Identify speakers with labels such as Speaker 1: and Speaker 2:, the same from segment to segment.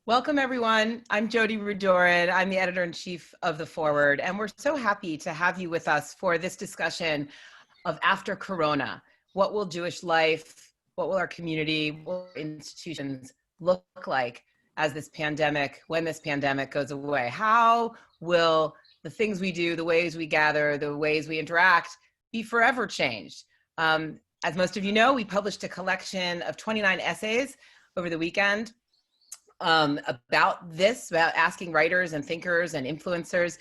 Speaker 1: Welcome, everyone. I'm Jodi Rudoren. I'm the editor-in-chief of The Forward, and we're so happy to have you with us for this discussion of after Corona. What will Jewish life, what will our community, what will our institutions look like as this pandemic, when this pandemic goes away? How will the things we do, the ways we gather, the ways we interact be forever changed? As most of you know, we published a collection of 29 essays over the weekend about this, about asking writers and thinkers and influencers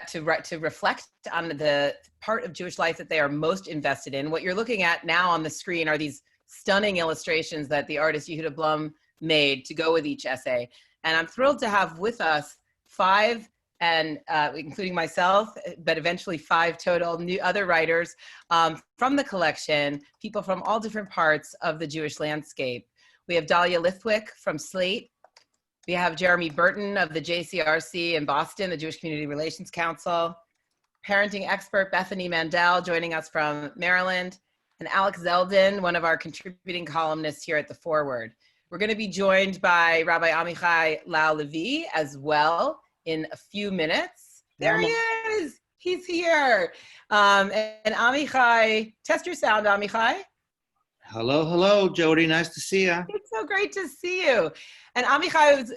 Speaker 1: to reflect on the part of Jewish life that they are most invested in. What you're looking at now on the screen are these stunning illustrations that the artist Yehuda Blum made to go with each essay. And I'm thrilled to have with us five, and including myself, but eventually five total new other writers from the collection, people from all different parts of the Jewish landscape. We have Dahlia Lithwick from Slate. We have Jeremy Burton of the JCRC in Boston, the Jewish Community Relations Council. Parenting expert Bethany Mandel joining us from Maryland. And Alex Zeldin, one of our contributing columnists here at The Forward. We're going to be joined by Rabbi Amichai Lau-Lavie as well in a few minutes. There he is. He's here. And Amichai, test your sound, Amichai.
Speaker 2: Hello, hello, Jodi. Nice to see you.
Speaker 1: It's so great to see you. And Amichai was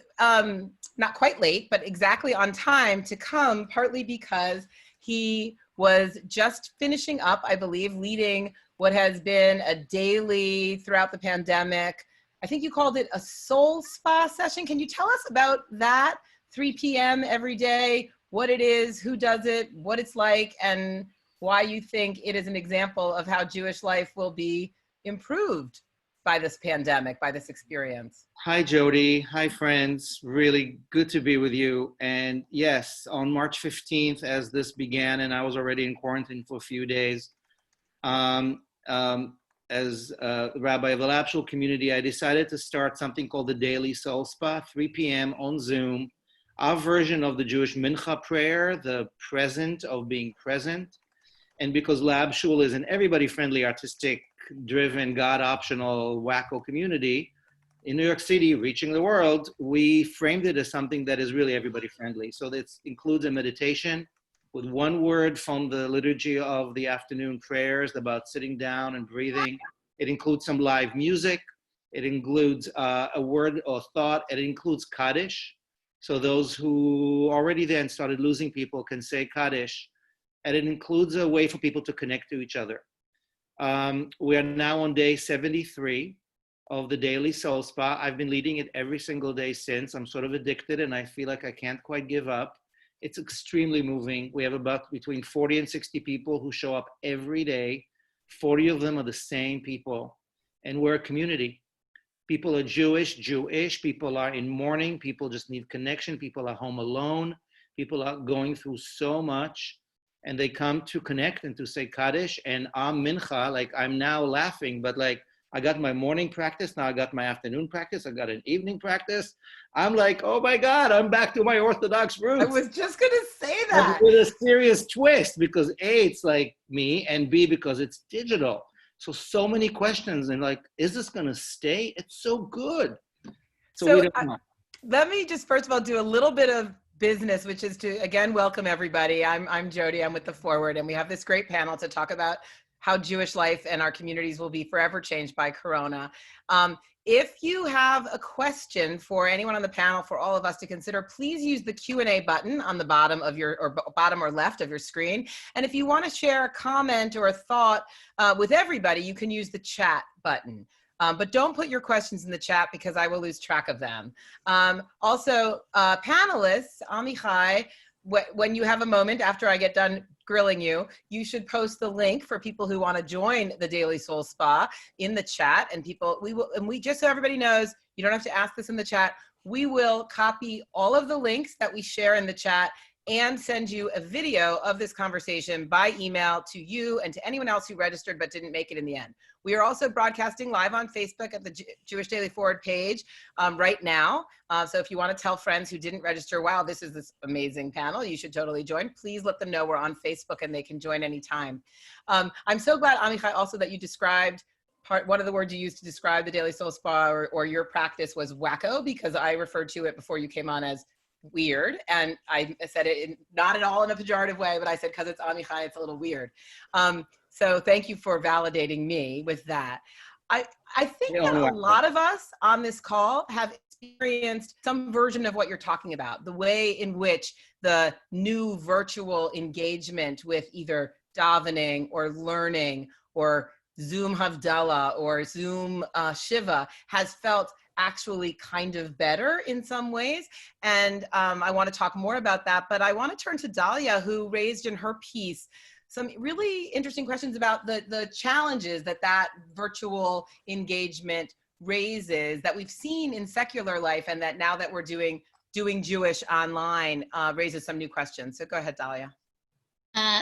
Speaker 1: not quite late, but exactly on time to come, partly because he was just finishing up, I believe, leading what has been a daily throughout the pandemic. I think you called it a soul spa session. Can you tell us about that? 3 p.m. every day, what it is, who does it, what it's like, and why you think it is an example of how Jewish life will be improved by this pandemic, by this experience.
Speaker 2: Hi, Jodi. Hi, friends. Really good to be with you. And yes, on March 15th, as this began, and I was already in quarantine for a few days, as rabbi of the Lab Shul community, I decided to start something called the Daily Soul Spa, 3 p.m. on Zoom, our version of the Jewish Mincha prayer, the present of being present. And because Lab Shul is an everybody-friendly, artistic-driven, God-optional, wacko community in New York City, reaching the world, we framed it as something that is really everybody-friendly. So this includes a meditation with one word from the liturgy of the afternoon prayers about sitting down and breathing. It includes some live music. It includes a word or thought. It includes Kaddish. So those who already then started losing people can say Kaddish. And it includes a way for people to connect to each other. We are now on day 73 of the Daily Soul Spa. I've been leading it every single day since. I'm sort of addicted and I feel like I can't quite give up. It's extremely moving. We have about between 40 and 60 people who show up every day. 40 of them are the same people. And we're a community. People are Jewish. People are in mourning. People just need connection. People are home alone. People are going through so much. And they come to connect and to say Kaddish and Mincha. Like, I'm now laughing, but like, I got my morning practice. Now I got my afternoon practice. I got an evening practice. I'm like, oh my God, I'm back to my Orthodox roots.
Speaker 1: I was just going to say that.
Speaker 2: With a serious twist, because A, it's like me, and B, because it's digital. So many questions, and like, is this going to stay? It's so good. So we don't know.
Speaker 1: Let me just first of all do a little bit of business, which is to again welcome everybody. I'm Jodi. I'm with The Forward, and we have this great panel to talk about how Jewish life and our communities will be forever changed by Corona. If you have a question for anyone on the panel, for all of us to consider, please use the Q&A button on the bottom of your, or bottom or left of your screen. And if you want to share a comment or a thought with everybody, you can use the chat button. But don't put your questions in the chat because I will lose track of them. Also, panelists, Amichai, when you have a moment after I get done grilling you, you should post the link for people who want to join the Daily Soul Spa in the chat. And we just so everybody knows, you don't have to ask this in the chat. We will copy all of the links that we share in the chat and send you a video of this conversation by email to you and to anyone else who registered but didn't make it in the end. We are also broadcasting live on Facebook at the Jewish Daily Forward page right now. So if you want to tell friends who didn't register, wow, this is this amazing panel, you should totally join. Please let them know we're on Facebook and they can join anytime. I'm so glad, Amichai, also that you described one of the words you used to describe the Daily Soul Spa or your practice was wacko, because I referred to it before you came on as weird. And I said it not at all in a pejorative way, but I said, because it's Amichai, it's a little weird. So thank you for validating me with that. I think that a lot of us on this call have experienced some version of what you're talking about, the way in which the new virtual engagement with either davening or learning or Zoom Havdalah or Zoom Shiva has felt actually kind of better in some ways. And I want to talk more about that, but I want to turn to Dahlia, who raised in her piece some really interesting questions about the challenges that virtual engagement raises that we've seen in secular life, and that now that we're doing Jewish online raises some new questions. So go ahead, Dahlia.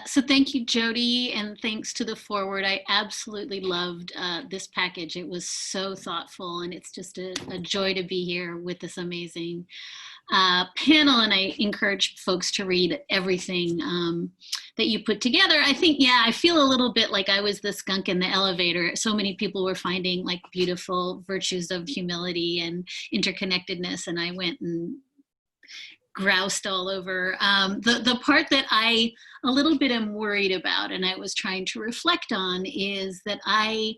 Speaker 3: So thank you, Jodi, and thanks to the Forward. I absolutely loved this package. It was so thoughtful, and it's just a joy to be here with this amazing panel, and I encourage folks to read everything that you put together. I think, yeah, I feel a little bit like I was the skunk in the elevator. So many people were finding like beautiful virtues of humility and interconnectedness, and I went and groused all over. The part that I a little bit am worried about, and I was trying to reflect on, is that I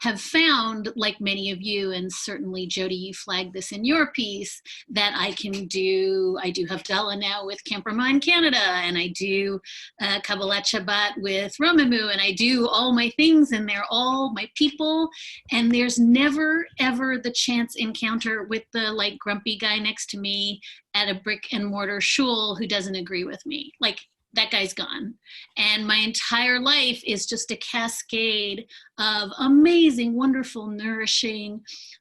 Speaker 3: have found, like many of you, and certainly Jodi, you flagged this in your piece, that I do Havdalah now with Camp Ramah Canada, and I do Kabbalat Shabbat with Romamu, and I do all my things, and they're all my people, and there's never, ever the chance encounter with the like grumpy guy next to me at a brick and mortar shul who doesn't agree with me. Like, that guy's gone. And my entire life is just a cascade of amazing, wonderful, nourishing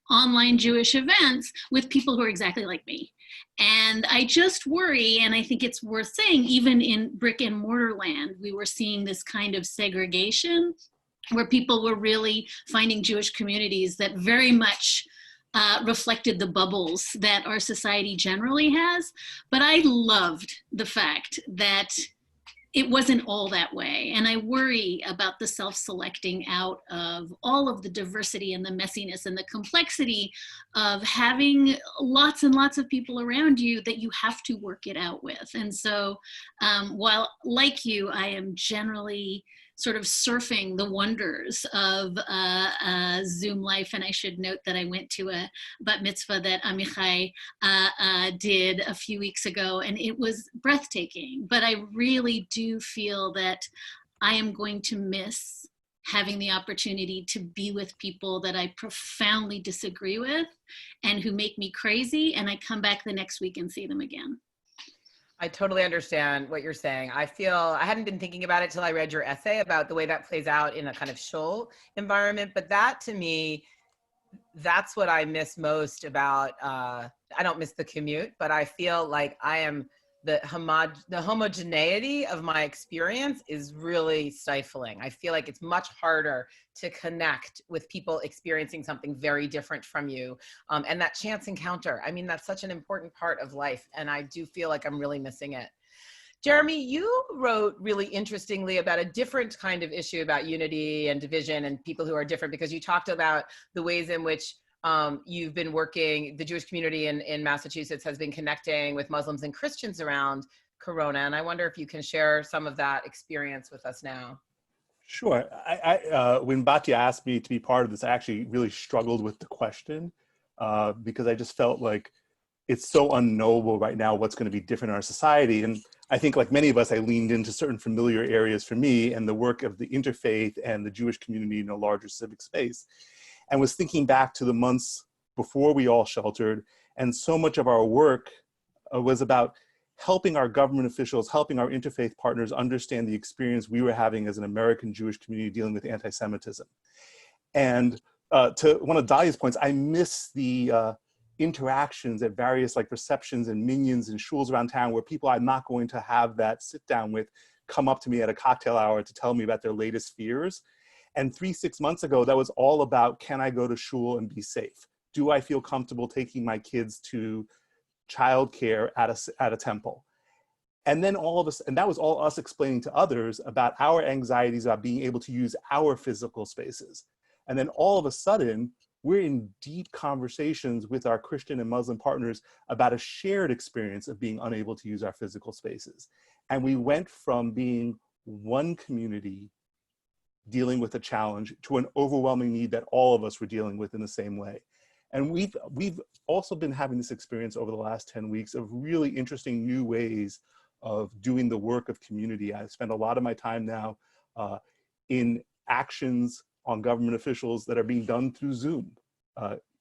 Speaker 3: online Jewish events with people who are exactly like me. And I just worry, and I think it's worth saying, even in brick and mortar land, we were seeing this kind of segregation where people were really finding Jewish communities that very much reflected the bubbles that our society generally has. But I loved the fact that it wasn't all that way. And I worry about the self-selecting out of all of the diversity and the messiness and the complexity of having lots and lots of people around you that you have to work it out with. And so while, like you, I am generally sort of surfing the wonders of Zoom life. And I should note that I went to a bat mitzvah that Amichai did a few weeks ago, and it was breathtaking. But I really do feel that I am going to miss having the opportunity to be with people that I profoundly disagree with and who make me crazy, and I come back the next week and see them again.
Speaker 1: I totally understand what you're saying. I hadn't been thinking about it till I read your essay about the way that plays out in a kind of shul environment. But that, to me, that's what I miss most about, I don't miss the commute, but I feel like I am, the homogeneity of my experience is really stifling. I feel like it's much harder to connect with people experiencing something very different from you. And that chance encounter, I mean, that's such an important part of life. And I do feel like I'm really missing it. Jeremy, you wrote really interestingly about a different kind of issue about unity and division and people who are different, because you talked about the ways in which you've been working, the Jewish community in Massachusetts has been connecting with Muslims and Christians around Corona. And I wonder if you can share some of that experience with us now.
Speaker 4: Sure. When Batya asked me to be part of this, I actually really struggled with the question because I just felt like it's so unknowable right now what's going to be different in our society. And I think, like many of us, I leaned into certain familiar areas for me and the work of the interfaith and the Jewish community in a larger civic space, and was thinking back to the months before we all sheltered. And so much of our work was about helping our government officials, helping our interfaith partners understand the experience we were having as an American Jewish community dealing with anti-Semitism. And to one of Dahlia's points, I miss the interactions at various like receptions and minions and shuls around town where people I'm not going to have that sit down with come up to me at a cocktail hour to tell me about their latest fears. And 6 months ago, that was all about, can I go to shul and be safe? Do I feel comfortable taking my kids to childcare at a temple? And then all of us, and that was all us explaining to others about our anxieties about being able to use our physical spaces. And then all of a sudden, we're in deep conversations with our Christian and Muslim partners about a shared experience of being unable to use our physical spaces. And we went from being one community dealing with a challenge to an overwhelming need that all of us were dealing with in the same way. And we've also been having this experience over the last 10 weeks of really interesting new ways of doing the work of community. I spend a lot of my time now in actions on government officials that are being done through Zoom.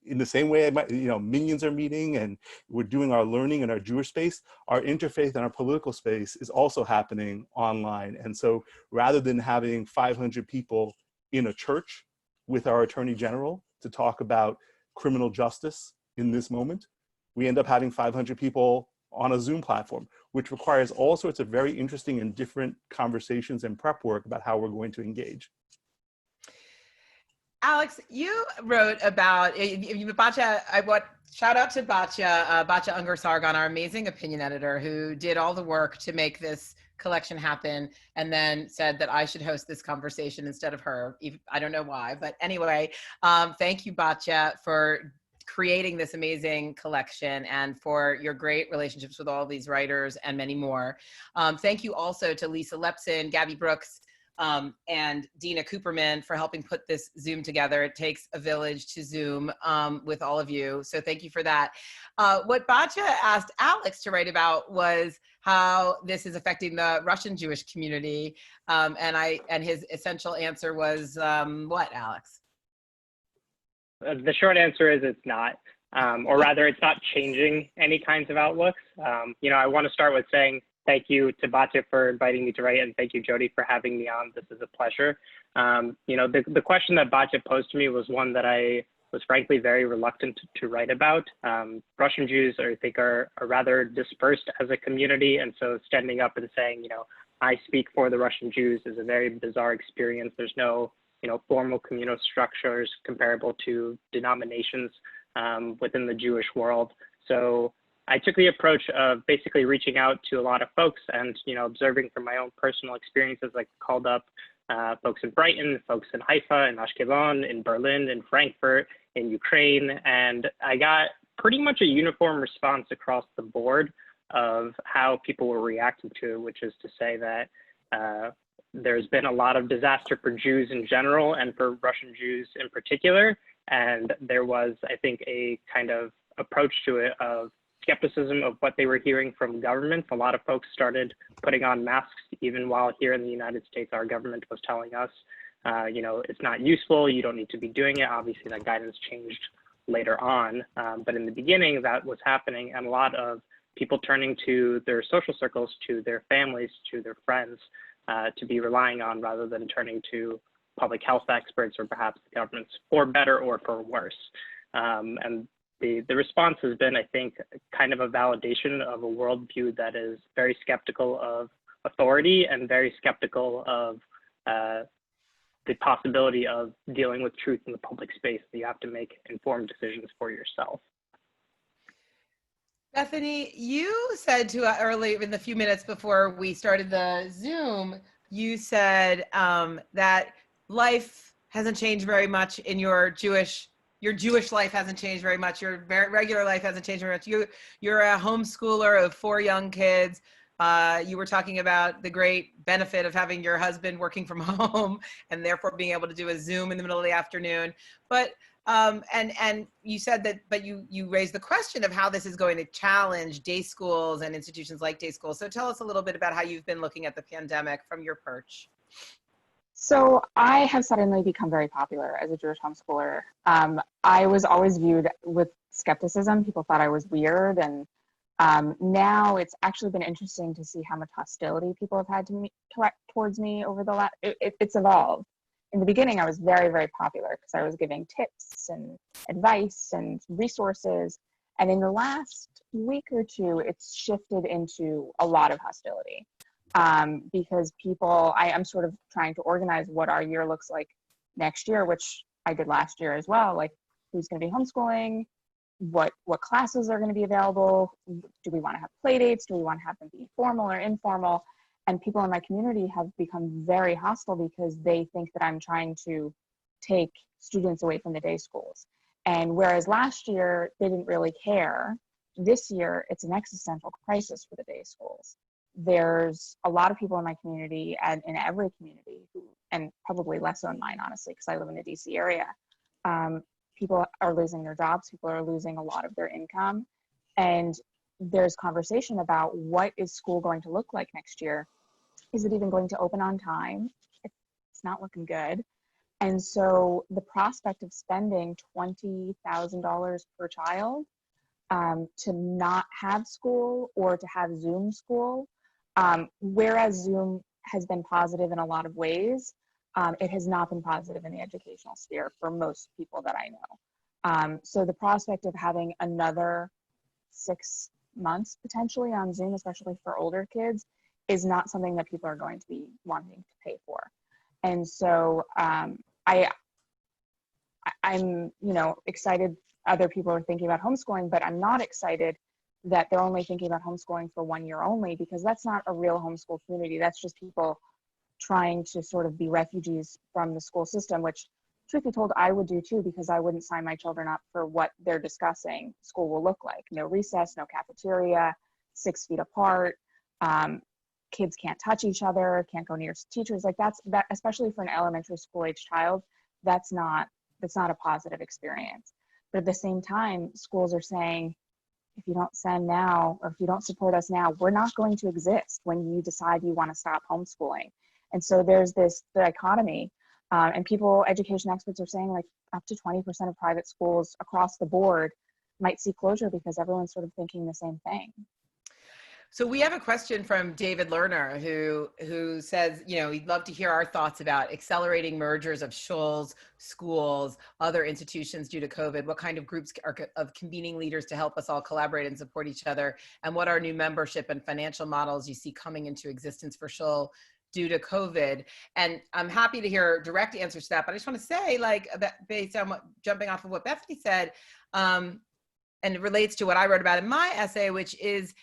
Speaker 4: In the same way, minions are meeting and we're doing our learning in our Jewish space, our interfaith and our political space is also happening online. And so rather than having 500 people in a church with our Attorney General to talk about criminal justice in this moment, we end up having 500 people on a Zoom platform, which requires all sorts of very interesting and different conversations and prep work about how we're going to engage.
Speaker 1: Alex, you wrote about, shout out to Batya Ungar-Sargon, our amazing opinion editor who did all the work to make this collection happen and then said that I should host this conversation instead of her. I don't know why, but anyway, thank you, Batya, for creating this amazing collection and for your great relationships with all these writers and many more. Thank you also to Lisa Lepson, Gabby Brooks, and Dina Cooperman for helping put this Zoom together. It takes a village to Zoom with all of you. So thank you for that. What Batya asked Alex to write about was how this is affecting the Russian Jewish community. And his essential answer was what, Alex?
Speaker 5: The short answer is it's not, or rather it's not changing any kinds of outlooks. I want to start with saying thank you to Batya for inviting me to write, and thank you, Jodi, for having me on. This is a pleasure. The question that Batya posed to me was one that I was frankly very reluctant to write about. Russian Jews, I think, are rather dispersed as a community, and so standing up and saying, I speak for the Russian Jews is a very bizarre experience. There's no, formal communal structures comparable to denominations within the Jewish world. So I took the approach of basically reaching out to a lot of folks and, observing from my own personal experiences. I called up folks in Brighton, folks in Haifa, in Ashkelon, in Berlin, in Frankfurt, in Ukraine, and I got pretty much a uniform response across the board of how people were reacting to it, which is to say that there's been a lot of disaster for Jews in general and for Russian Jews in particular. And there was, I think, a kind of approach to it of skepticism of what they were hearing from governments. A lot of folks started putting on masks, even while here in the United States, our government was telling us, it's not useful, you don't need to be doing it. Obviously, that guidance changed later on. But in the beginning, that was happening, and a lot of people turning to their social circles, to their families, to their friends, to be relying on rather than turning to public health experts or perhaps the governments, for better or for worse. And the response has been, I think, kind of a validation of a worldview that is very skeptical of authority and very skeptical of the possibility of dealing with truth in the public space. You have to make informed decisions for yourself.
Speaker 1: Bethany, you said to early in the few minutes before we started the Zoom, you said that life hasn't changed very much in your Jewish life hasn't changed very much. Your regular life hasn't changed very much. You're a homeschooler of 4 young kids. You were talking about the great benefit of having your husband working from home and therefore being able to do a Zoom in the middle of the afternoon. But and you said that, but you raised the question of how this is going to challenge day schools and institutions like day schools. So tell us a little bit about how you've been looking at the pandemic from your perch.
Speaker 6: So I have suddenly become very popular as a Jewish homeschooler. I was always viewed with skepticism. People thought I was weird. And now it's actually been interesting to see how much hostility people have had towards me over the last, it's evolved. In the beginning, I was very, very popular because I was giving tips and advice and resources. And in the last week or two, it's shifted into a lot of hostility. Because I'm sort of trying to organize what our year looks like next year, which I did last year as well. Like, who's going to be homeschooling? What classes are going to be available? Do we want to have play dates? Do we want to have them be formal or informal? And people in my community have become very hostile because they think that I'm trying to take students away from the day schools. And whereas last year they didn't really care, this year it's an existential crisis for the day schools. There's a lot of people in my community and in every community who, and probably less so in mine, honestly, because I live in the DC area, people are losing their jobs, people are losing a lot of their income. And there's conversation about what is school going to look like next year. Is it even going to open on time? It's not looking good. And so the prospect of spending $20,000 per child to not have school or to have Zoom school, whereas Zoom has been positive in a lot of ways, it has not been positive in the educational sphere for most people that I know. So the prospect of having another 6 months potentially on Zoom, especially for older kids, is not something that people are going to be wanting to pay for. And so I'm, excited other people are thinking about homeschooling, but I'm not excited that they're only thinking about homeschooling for 1 year only, because that's not a real homeschool community. That's just people trying to sort of be refugees from the school system, which, truth be told, I would do too, because I wouldn't sign my children up for what they're discussing school will look like. No recess, no cafeteria, 6 feet apart. Kids can't touch each other, can't go near teachers. Like that, especially for an elementary school age child, that's not a positive experience. But at the same time, schools are saying, if you don't send now, or if you don't support us now, we're not going to exist when you decide you want to stop homeschooling. And so there's this dichotomy, and education experts are saying like up to 20% of private schools across the board might see closure because everyone's sort of thinking the same thing.
Speaker 1: So we have a question from David Lerner who says, he'd love to hear our thoughts about accelerating mergers of shuls, schools, other institutions due to COVID. What kind of groups are of convening leaders to help us all collaborate and support each other? And what are new membership and financial models you see coming into existence for shul due to COVID? And I'm happy to hear direct answers to that, but I just want to say, based on jumping off of what Bethany said, and it relates to what I wrote about in my essay, which is,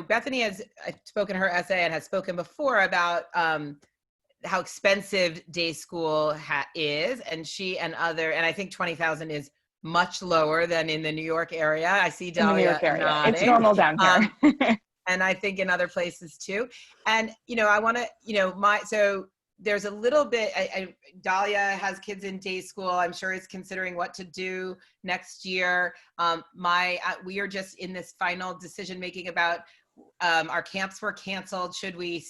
Speaker 1: Bethany has spoken in her essay and has spoken before about how expensive day school is, and she and I think 20,000 is much lower than in the New York area. I see Dahlia
Speaker 6: in the New York area.
Speaker 1: nodding.
Speaker 6: It's normal down here.
Speaker 1: And I think in other places too. And, I want to, so there's a little bit, Dahlia has kids in day school. I'm sure is considering what to do next year. We are just in this final decision making about our camps were canceled. Should we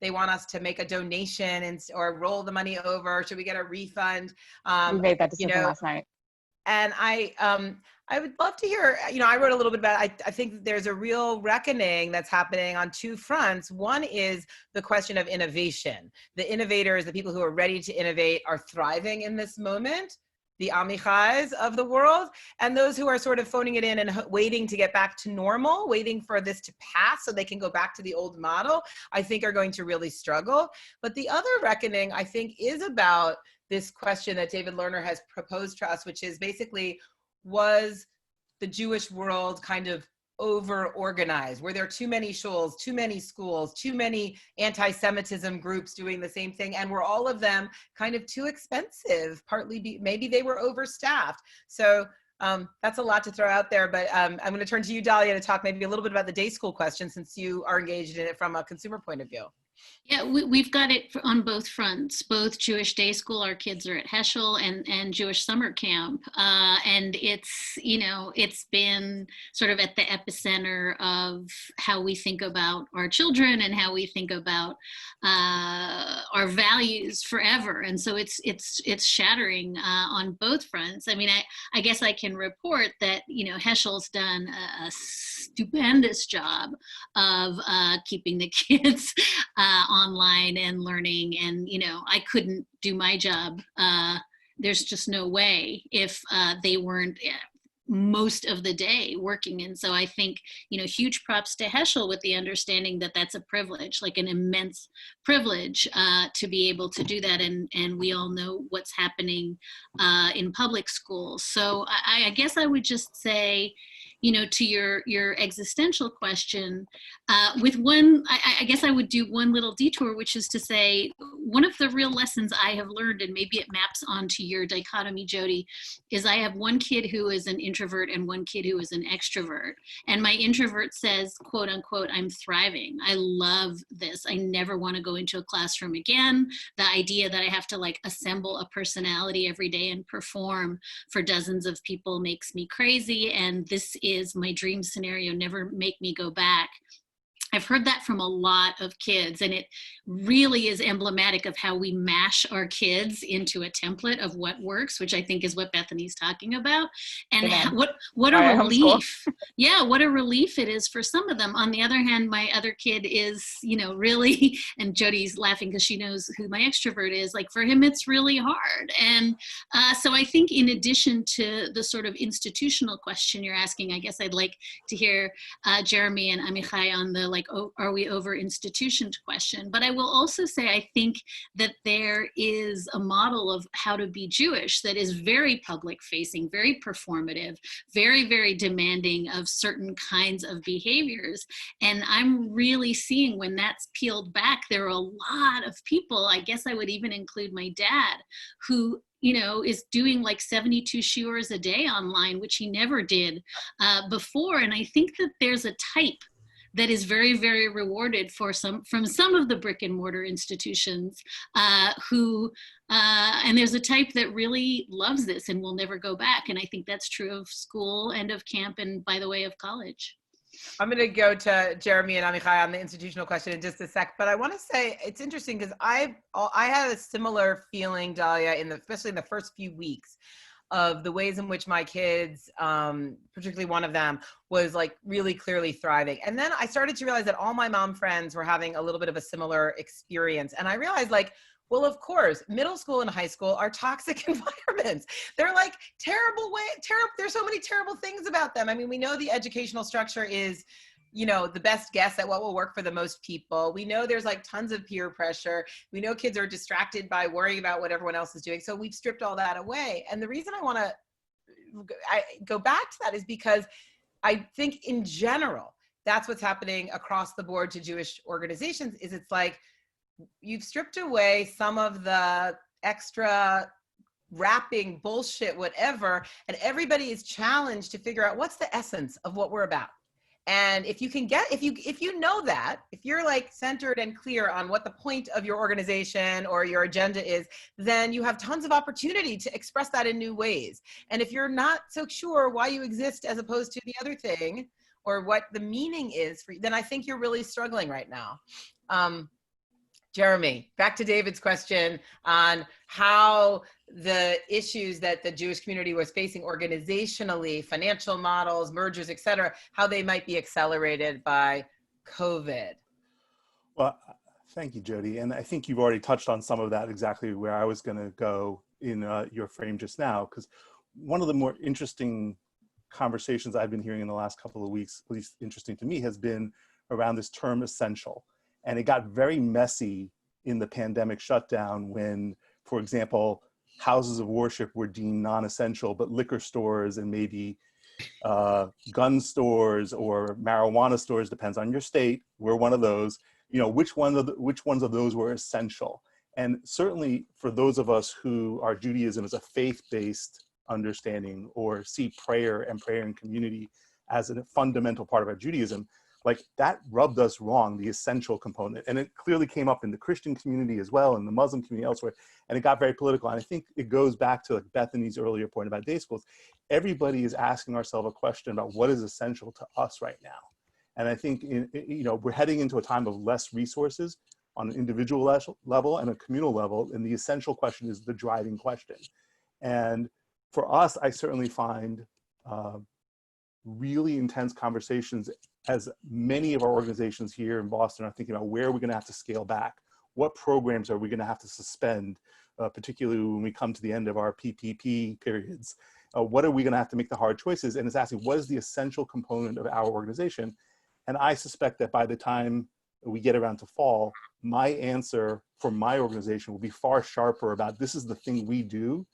Speaker 1: they want us to make a donation or roll the money over? Should we get a refund?
Speaker 6: We made that decision last night.
Speaker 1: And I would love to hear, I wrote a little bit about, I think there's a real reckoning that's happening on two fronts. One is the question of innovation. The innovators, the people who are ready to innovate, are thriving in this moment, the Amichais of the world, and those who are sort of phoning it in and waiting to get back to normal, waiting for this to pass so they can go back to the old model, I think are going to really struggle. But the other reckoning, I think, is about this question that David Lerner has proposed to us, which is basically, was the Jewish world kind of over-organized? Were there too many shuls, too many schools, too many anti-Semitism groups doing the same thing? And were all of them kind of too expensive? Partly, maybe they were overstaffed. So that's a lot to throw out there, but I'm going to turn to you, Dahlia, to talk maybe a little bit about the day school question, since you are engaged in it from a consumer point of view.
Speaker 3: Yeah, we've got it on both fronts, both Jewish day school, our kids are at Heschel, and Jewish summer camp. And it's been sort of at the epicenter of how we think about our children and how we think about our values forever. And so it's shattering on both fronts. I mean, I guess I can report that, Heschel's done a stupendous job of keeping the kids online and learning, and I couldn't do my job. There's just no way if they weren't most of the day working. And so I think huge props to Heschel with the understanding that that's a privilege, like an immense privilege to be able to do that. And we all know what's happening in public schools. So I guess I would just say, to your existential question, with one, I guess I would do one little detour, which is to say, one of the real lessons I have learned, and maybe it maps onto your dichotomy, Jodi, is I have one kid who is an introvert and one kid who is an extrovert. And my introvert says, quote unquote, I'm thriving. I love this. I never want to go into a classroom again. The idea that I have to like assemble a personality every day and perform for dozens of people makes me crazy. And this is my dream scenario. Never make me go back. I've heard that from a lot of kids, and it really is emblematic of how we mash our kids into a template of what works, which I think is what Bethany's talking about. And what a relief. Yeah, what a relief it is for some of them. On the other hand, my other kid is, really, and Jodi's laughing because she knows who my extrovert is, like for him, it's really hard. And so I think in addition to the sort of institutional question you're asking, I guess I'd like to hear Jeremy and Amichai on the are we over institutioned question. But I will also say, I think that there is a model of how to be Jewish that is very public facing, very performative, very, very demanding of certain kinds of behaviors. And I'm really seeing when that's peeled back, there are a lot of people, I guess I would even include my dad, who is doing like 72 shiurs a day online, which he never did before. And I think that there's a type that is very, very rewarded from some of the brick and mortar institutions and there's a type that really loves this and will never go back. And I think that's true of school and of camp and, by the way, of college.
Speaker 1: I'm going to go to Jeremy and Amichai on the institutional question in just a sec, but I want to say it's interesting because I had a similar feeling, Dahlia, especially in the first few weeks, of the ways in which my kids, particularly one of them, was like really clearly thriving. And then I started to realize that all my mom friends were having a little bit of a similar experience. And I realized well, of course, middle school and high school are toxic environments. They're like terrible. There's so many terrible things about them. I mean, we know the educational structure is the best guess at what will work for the most people. We know there's like tons of peer pressure. We know kids are distracted by worrying about what everyone else is doing. So we've stripped all that away. And the reason I want to go back to that is because I think in general, that's what's happening across the board to Jewish organizations is it's like, you've stripped away some of the extra wrapping bullshit, whatever, and everybody is challenged to figure out what's the essence of what we're about. And if you can if you know that, if you're like centered and clear on what the point of your organization or your agenda is, then you have tons of opportunity to express that in new ways. And if you're not so sure why you exist as opposed to the other thing or what the meaning is for you, then I think you're really struggling right now. Jeremy, back to David's question on how the issues that the Jewish community was facing organizationally, financial models, mergers, et cetera, how they might be accelerated by COVID.
Speaker 4: Well, thank you, Jodi. And I think you've already touched on some of that, exactly where I was going to go in your frame just now, because one of the more interesting conversations I've been hearing in the last couple of weeks, at least interesting to me, has been around this term essential. And it got very messy in the pandemic shutdown when, for example, houses of worship were deemed non-essential, but liquor stores and maybe gun stores or marijuana stores, depends on your state, were one of those. Which ones of those were essential? And certainly for those of us who are Judaism as a faith-based understanding or see prayer and community as a fundamental part of our Judaism, like that rubbed us wrong, the essential component. And it clearly came up in the Christian community as well, and the Muslim community elsewhere, and it got very political. And I think it goes back to like Bethany's earlier point about day schools. Everybody is asking ourselves a question about what is essential to us right now. And I think we're heading into a time of less resources on an individual level and a communal level, and the essential question is the driving question. And for us, I certainly find really intense conversations as many of our organizations here in Boston are thinking about where are we going to have to scale back? What programs are we going to have to suspend, particularly when we come to the end of our PPP periods? What are we going to have to make the hard choices? And it's asking, what is the essential component of our organization? And I suspect that by the time we get around to fall, my answer for my organization will be far sharper about this is the thing we do,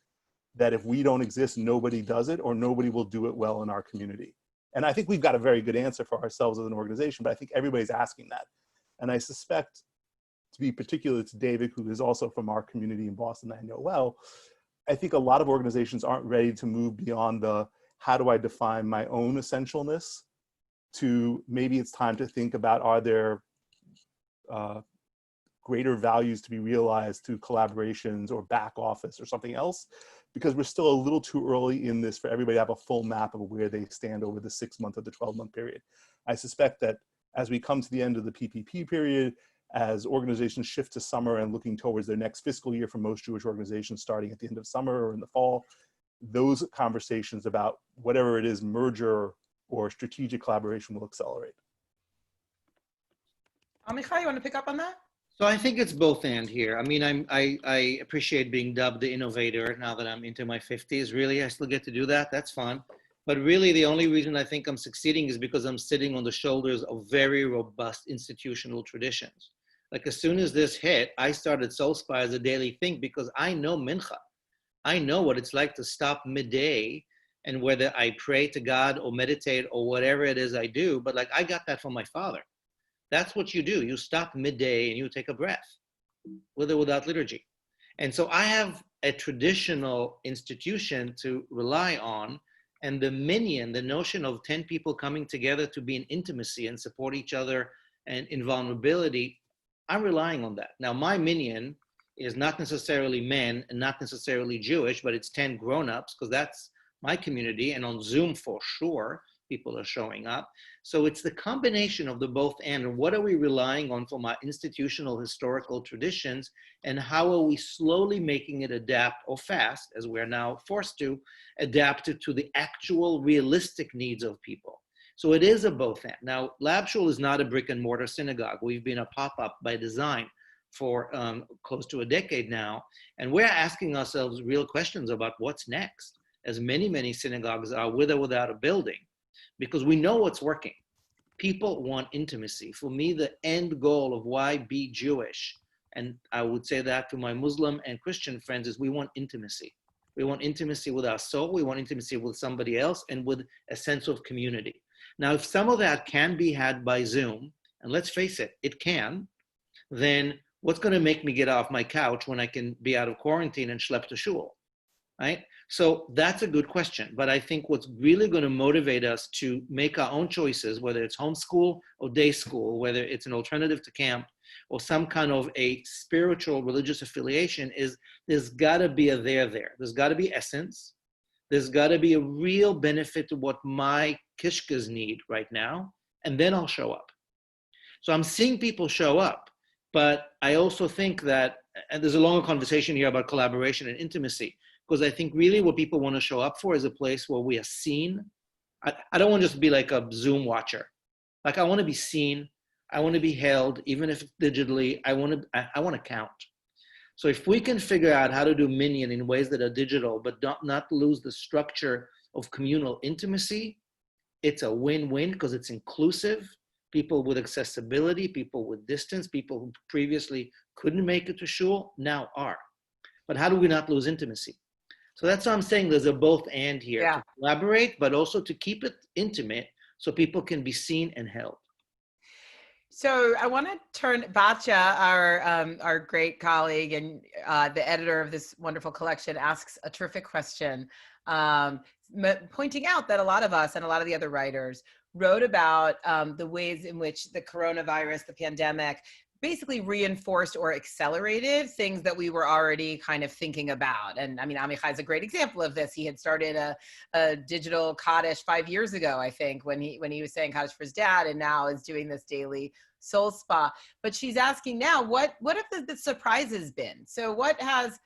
Speaker 4: that if we don't exist, nobody does it or nobody will do it well in our community. And I think we've got a very good answer for ourselves as an organization, but I think everybody's asking that. And I suspect, to be particular to David, who is also from our community in Boston that I know well, I think a lot of organizations aren't ready to move beyond the, how do I define my own essentialness, to maybe it's time to think about, are there greater values to be realized through collaborations or back office or something else, because we're still a little too early in this for everybody to have a full map of where they stand over the 6-month or the 12-month period. I suspect that as we come to the end of the PPP period, as organizations shift to summer and looking towards their next fiscal year for most Jewish organizations starting at the end of summer or in the fall, those conversations about whatever it is, merger or strategic collaboration will accelerate.
Speaker 1: Amichai, you want to pick up on that?
Speaker 2: So I think it's both and here. I mean, I appreciate being dubbed the innovator now that I'm into my 50s. Really, I still get to do that. That's fun. But really, the only reason I think I'm succeeding is because I'm sitting on the shoulders of very robust institutional traditions. Like as soon as this hit, I started SoulSpa as a daily thing because I know Mincha. I know what it's like to stop midday, and whether I pray to God or meditate or whatever it is I do, but like I got that from my father. That's what you do. You stop midday and you take a breath, with or without liturgy. And so I have a traditional institution to rely on, and the minyan, the notion of 10 people coming together to be in intimacy and support each other and in vulnerability, I'm relying on that. Now, my minyan is not necessarily men and not necessarily Jewish, but it's 10 grown-ups, because that's my community, and on Zoom for sure, people are showing up. So it's the combination of the both and what are we relying on from our institutional historical traditions, and how are we slowly making it adapt, or fast, as we're now forced to, adapt it to the actual realistic needs of people. So it is a both and. Now, Lab Shul is not a brick and mortar synagogue. We've been a pop-up by design for close to a decade now, and we're asking ourselves real questions about what's next, as many, many synagogues are, with or without a building, because we know what's working. People want intimacy. For me, the end goal of why be Jewish, and I would say that to my Muslim and Christian friends, is we want intimacy. We want intimacy with our soul, we want intimacy with somebody else, and with a sense of community. Now, if some of that can be had by Zoom, and let's face it, it can, then what's going to make me get off my couch when I can be out of quarantine and schlep to shul, right? So that's a good question. But I think what's really going to motivate us to make our own choices, whether it's homeschool or day school, whether it's an alternative to camp or some kind of a spiritual religious affiliation, is there's got to be a there. There's got to be essence. There's got to be a real benefit to what my kishkas need right now, and then I'll show up. So I'm seeing people show up, but I also think that, and there's a longer conversation here about collaboration and intimacy, because I think really what people want to show up for is a place where we are seen. I don't want to just be like a Zoom watcher. Like I want to be seen. I want to be held, even if digitally. I want to count. So if we can figure out how to do minyan in ways that are digital, but not lose the structure of communal intimacy, it's a win-win, because it's inclusive. People with accessibility, people with distance, people who previously couldn't make it to shul now are. But how do we not lose intimacy? So that's what I'm saying. There's a both and here,
Speaker 1: Yeah.
Speaker 2: to collaborate, but also to keep it intimate so people can be seen and held.
Speaker 1: So I want to turn Batya, our great colleague and the editor of this wonderful collection, asks a terrific question, pointing out that a lot of us and a lot of the other writers wrote about the ways in which the coronavirus, the pandemic, basically reinforced or accelerated things that we were already kind of thinking about. And I mean, Amichai is a great example of this. He had started a digital Kaddish 5 years ago, I think, when he was saying Kaddish for his dad, and now is doing this daily soul spa. But she's asking now, what have the surprises been? So has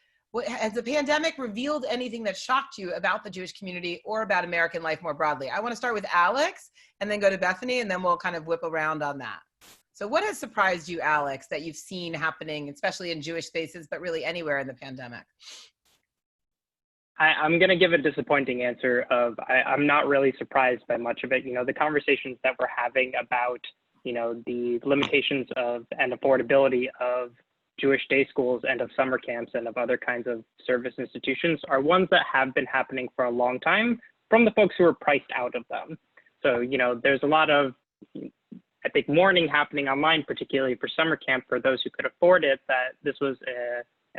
Speaker 1: the pandemic revealed anything that shocked you about the Jewish community or about American life more broadly? I want to start with Alex and then go to Bethany, and then we'll kind of whip around on that. So what has surprised you, Alex, that you've seen happening, especially in Jewish spaces, but really anywhere in the pandemic?
Speaker 5: I'm going to give a disappointing answer of I'm not really surprised by much of it. You know, the conversations that we're having about, you know, the limitations of and affordability of Jewish day schools and of summer camps and of other kinds of service institutions are ones that have been happening for a long time from the folks who are priced out of them. So, there's a lot of, I think, mourning happening online, particularly for summer camp, for those who could afford it, that this was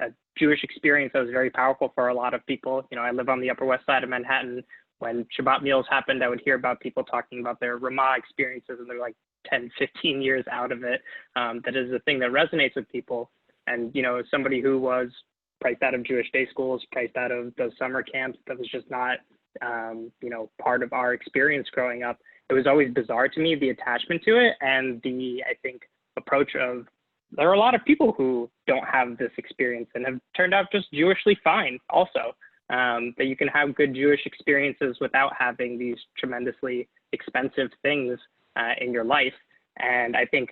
Speaker 5: a Jewish experience that was very powerful for a lot of people. I live on the Upper West Side of Manhattan. When Shabbat meals happened, I would hear about people talking about their Ramah experiences, and they're like 10, 15 years out of it. That is a thing that resonates with people. And, as somebody who was priced out of Jewish day schools, priced out of those summer camps, that was just not, part of our experience growing up. It was always bizarre to me, the attachment to it, and the, I think, approach of, there are a lot of people who don't have this experience and have turned out just Jewishly fine also. That you can have good Jewish experiences without having these tremendously expensive things in your life. And I think,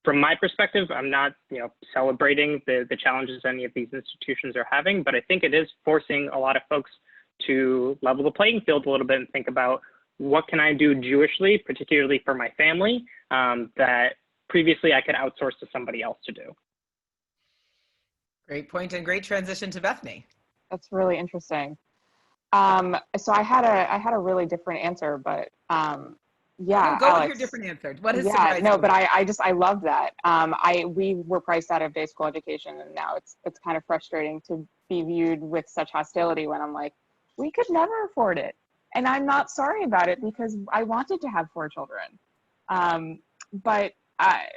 Speaker 5: from my perspective, I'm not, celebrating the challenges any of these institutions are having, but I think it is forcing a lot of folks to level the playing field a little bit and think about, what can I do Jewishly, particularly for my family, that previously I could outsource to somebody else to do.
Speaker 1: Great point, and great transition to Bethany.
Speaker 6: That's really interesting. So I had a really different answer, but yeah,
Speaker 1: No, go
Speaker 6: Alex,
Speaker 1: with your different answer. What is
Speaker 6: surprising? No, but I love that. We were priced out of day school education, and now it's kind of frustrating to be viewed with such hostility when I'm like, we could never afford it, and I'm not sorry about it because I wanted to have 4 children. But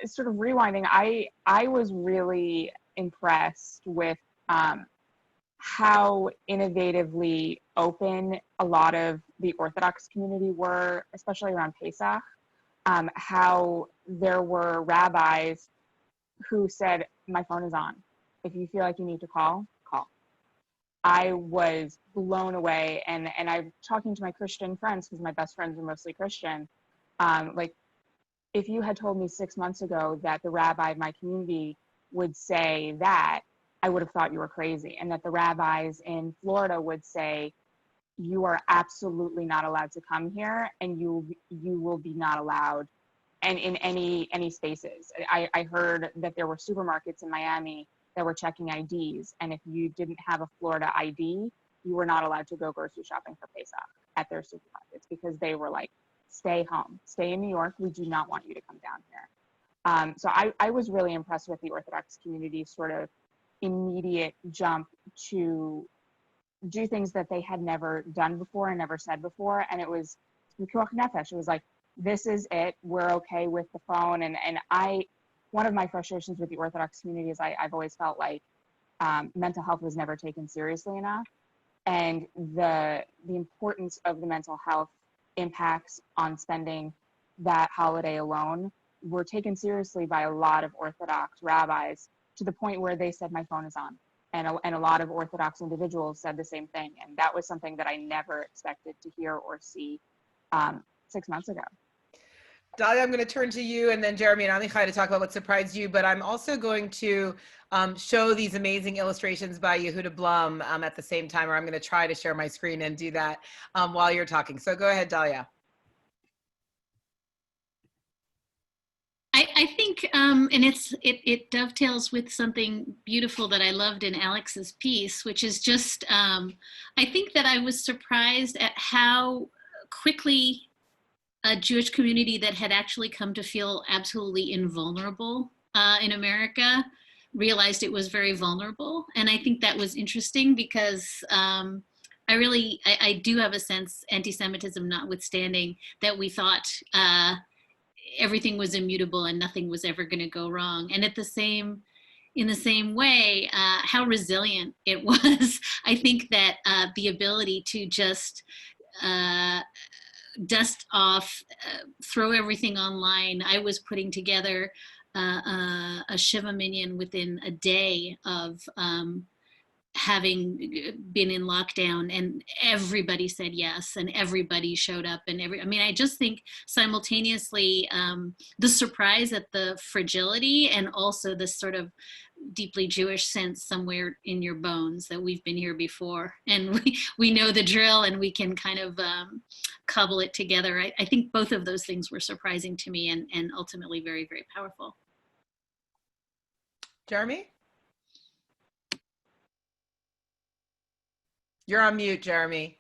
Speaker 6: sort of rewinding, I was really impressed with how innovatively open a lot of the Orthodox community were, especially around Pesach. How there were rabbis who said, my phone is on. If you feel like you need to call, call. I was blown away. And I'm talking to my Christian friends, because my best friends are mostly Christian. Like, if you had told me 6 months ago that the rabbi of my community would say that, I would have thought you were crazy. And that the rabbis in Florida would say, you are absolutely not allowed to come here, and you will be not allowed and in any spaces. I heard that there were supermarkets in Miami that were checking IDs, and if you didn't have a Florida ID, you were not allowed to go grocery shopping for Pesach at their supermarkets, because they were like, stay home, stay in New York, we do not want you to come down here. So I was really impressed with the Orthodox community's sort of immediate jump to do things that they had never done before and never said before. And it was pikuach nefesh. It was like, this is it, we're okay with the phone. And one of my frustrations with the Orthodox community is I've always felt like mental health was never taken seriously enough. And the importance of the mental health impacts on spending that holiday alone were taken seriously by a lot of Orthodox rabbis, to the point where they said, my phone is on. And a lot of Orthodox individuals said the same thing. And that was something that I never expected to hear or see 6 months ago.
Speaker 1: Dahlia, I'm going to turn to you, and then Jeremy and Amichai to talk about what surprised you. But I'm also going to show these amazing illustrations by Yehuda Blum at the same time, or I'm going to try to share my screen and do that while you're talking. So go ahead, Dahlia.
Speaker 3: I think, and it dovetails with something beautiful that I loved in Alex's piece, which is just, I think that I was surprised at how quickly a Jewish community that had actually come to feel absolutely invulnerable in America realized it was very vulnerable. And I think that was interesting, because I do have a sense, anti-Semitism notwithstanding, that we thought everything was immutable and nothing was ever going to go wrong. And in the same way, how resilient it was. I think that the ability to just dust off, throw everything online. I was putting together a Shiva minyan within a day of having been in lockdown, and everybody said yes, and everybody showed up, and I just think simultaneously the surprise at the fragility, and also this sort of deeply Jewish sense somewhere in your bones that we've been here before, and we know the drill, and we can kind of cobble it together. I think both of those things were surprising to me, and ultimately very, very powerful.
Speaker 1: Jeremy? You're on mute, Jeremy.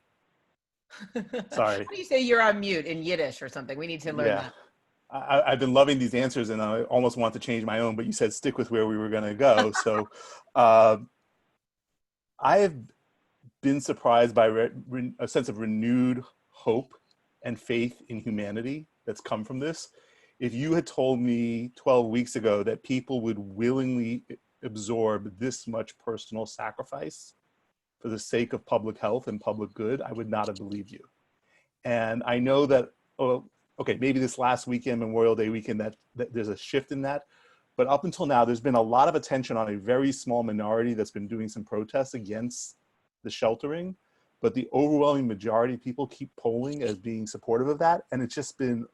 Speaker 4: Sorry.
Speaker 1: How do you say you're on mute in Yiddish or something? We need to learn that.
Speaker 4: I've been loving these answers, and I almost want to change my own, but you said stick with where we were going to go. So I have been surprised by a sense of renewed hope and faith in humanity that's come from this. If you had told me 12 weeks ago that people would willingly absorb this much personal sacrifice for the sake of public health and public good, I would not have believed you. And I know that, okay, maybe this last weekend, Memorial Day weekend, that there's a shift in that. But up until now, there's been a lot of attention on a very small minority that's been doing some protests against the sheltering. But the overwhelming majority of people keep polling as being supportive of that. And it's just been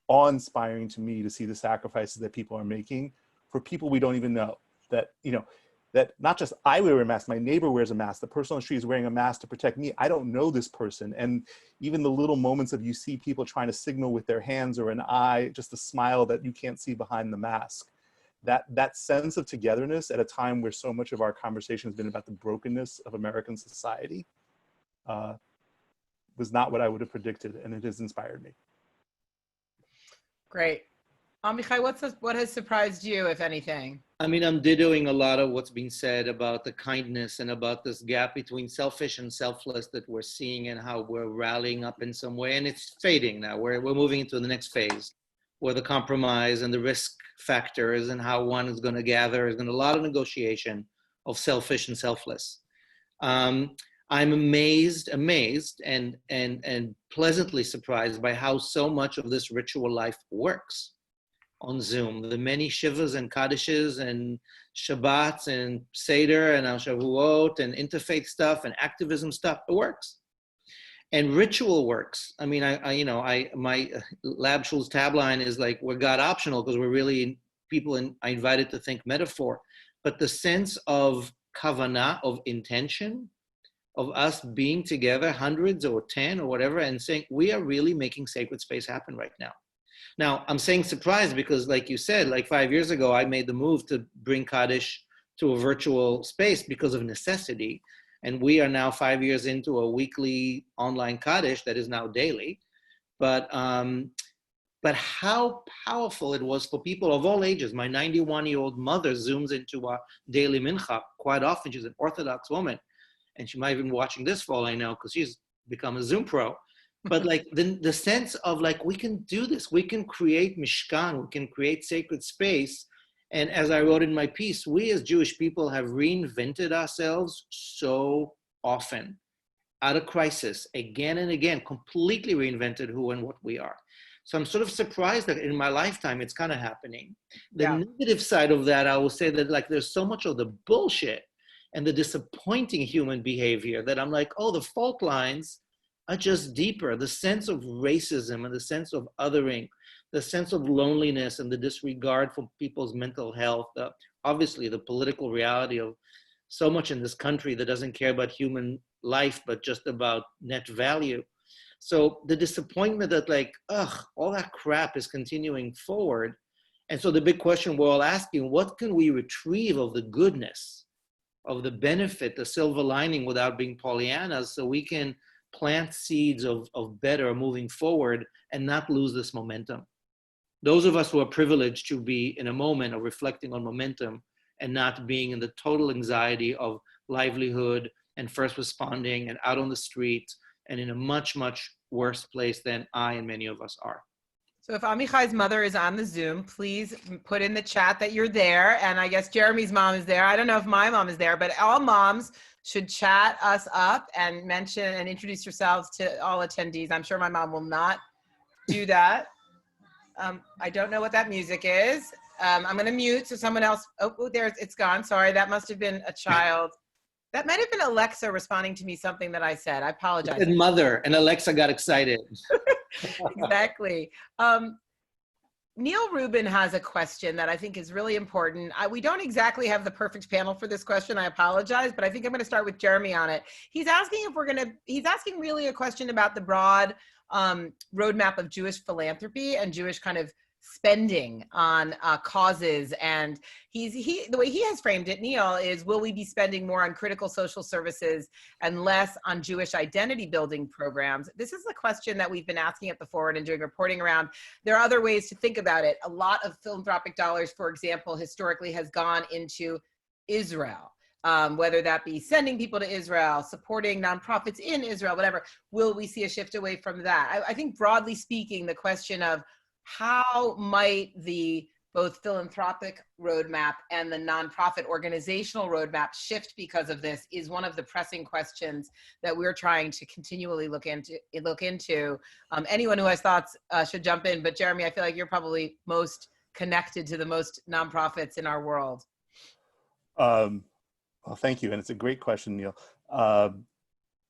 Speaker 4: awe-inspiring to me to see the sacrifices that people are making for people we don't even know. That, you know, that not just I wear a mask, my neighbor wears a mask, the person on the street is wearing a mask to protect me. I don't know this person. And even the little moments of you see people trying to signal with their hands or an eye, just a smile that you can't see behind the mask. That sense of togetherness at a time where so much of our conversation has been about the brokenness of American society was not what I would have predicted, and it has inspired me.
Speaker 1: Great. Amichai, what has surprised you, if anything?
Speaker 2: I mean, I'm dittoing a lot of what's been said about the kindness and about this gap between selfish and selfless that we're seeing and how we're rallying up in some way. And it's fading now. We're moving into the next phase where the compromise and the risk factors and how one is going to gather is going to a lot of negotiation of selfish and selfless. I'm amazed and pleasantly surprised by how so much of this ritual life works on Zoom. The many Shivas and Kaddishes and Shabbats and Seder and Al Shavuot and interfaith stuff and activism stuff, it works. And ritual works. I mean, my Lab Shul's tagline is like, we're God optional because we're really I invited to think metaphor. But the sense of kavanah, of intention, of us being together, hundreds or 10 or whatever, and saying, we are really making sacred space happen right now. Now, I'm saying surprise because, like you said, like 5 years ago, I made the move to bring Kaddish to a virtual space because of necessity. And we are now 5 years into a weekly online Kaddish that is now daily. But how powerful it was for people of all ages. My 91-year-old mother Zooms into our daily mincha quite often. She's an Orthodox woman. And she might have been watching this for all I know because she's become a Zoom pro. But like the sense of like, we can do this. We can create mishkan. We can create sacred space. And as I wrote in my piece, we as Jewish people have reinvented ourselves so often out of crisis, again and again, completely reinvented who and what we are. So I'm sort of surprised that in my lifetime, it's kind of happening. The negative side of that, I will say that like there's so much of the bullshit and the disappointing human behavior that I'm like, oh, the fault lines are just deeper. The sense of racism and the sense of othering, the sense of loneliness and the disregard for people's mental health, obviously the political reality of so much in this country that doesn't care about human life, but just about net value. So the disappointment that like, all that crap is continuing forward. And so the big question we're all asking, what can we retrieve of the goodness, of the benefit, the silver lining without being Pollyannas, so we can plant seeds of better moving forward and not lose this momentum. Those of us who are privileged to be in a moment of reflecting on momentum and not being in the total anxiety of livelihood and first responding and out on the street and in a much, much worse place than I and many of us are.
Speaker 1: So if Amichai's mother is on the Zoom, please put in the chat that you're there. And I guess Jeremy's mom is there. I don't know if my mom is there, but all moms should chat us up and mention and introduce yourselves to all attendees. I'm sure my mom will not do that. I don't know what that music is. I'm going to mute so someone else. Oh, it's gone. Sorry, that must have been a child. That might have been Alexa responding to me something that I said. I apologize.
Speaker 2: And mother, and Alexa got excited.
Speaker 1: Exactly. Neil Rubin has a question that I think is really important. We don't exactly have the perfect panel for this question. I apologize, but I think I'm going to start with Jeremy on it. He's asking he's asking really a question about the broad roadmap of Jewish philanthropy and Jewish kind of spending on causes. And the way he has framed it, Neil, is will we be spending more on critical social services and less on Jewish identity building programs? This is the question that we've been asking at the Forward and doing reporting around. There are other ways to think about it. A lot of philanthropic dollars, for example, historically has gone into Israel. Whether that be sending people to Israel, supporting nonprofits in Israel, whatever. Will we see a shift away from that? I think broadly speaking, the question of how might the both philanthropic roadmap and the nonprofit organizational roadmap shift because of this is one of the pressing questions that we're trying to continually look into. Anyone who has thoughts should jump in, but Jeremy, I feel like you're probably most connected to the most nonprofits in our world.
Speaker 4: Well, thank you. And it's a great question, Neil.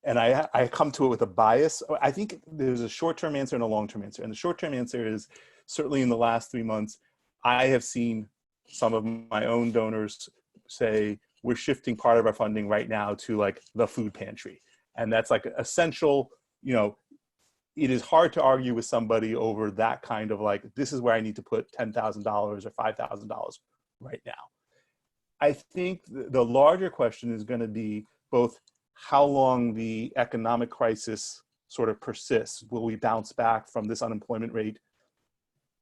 Speaker 4: And I come to it with a bias. I think there's a short-term answer and a long-term answer. And the short-term answer is certainly in the last 3 months, I have seen some of my own donors say, we're shifting part of our funding right now to like the food pantry. And that's like essential, you know, it is hard to argue with somebody over that kind of like, this is where I need to put $10,000 or $5,000 right now. I think the larger question is going to be both how long the economic crisis sort of persists. Will we bounce back from this unemployment rate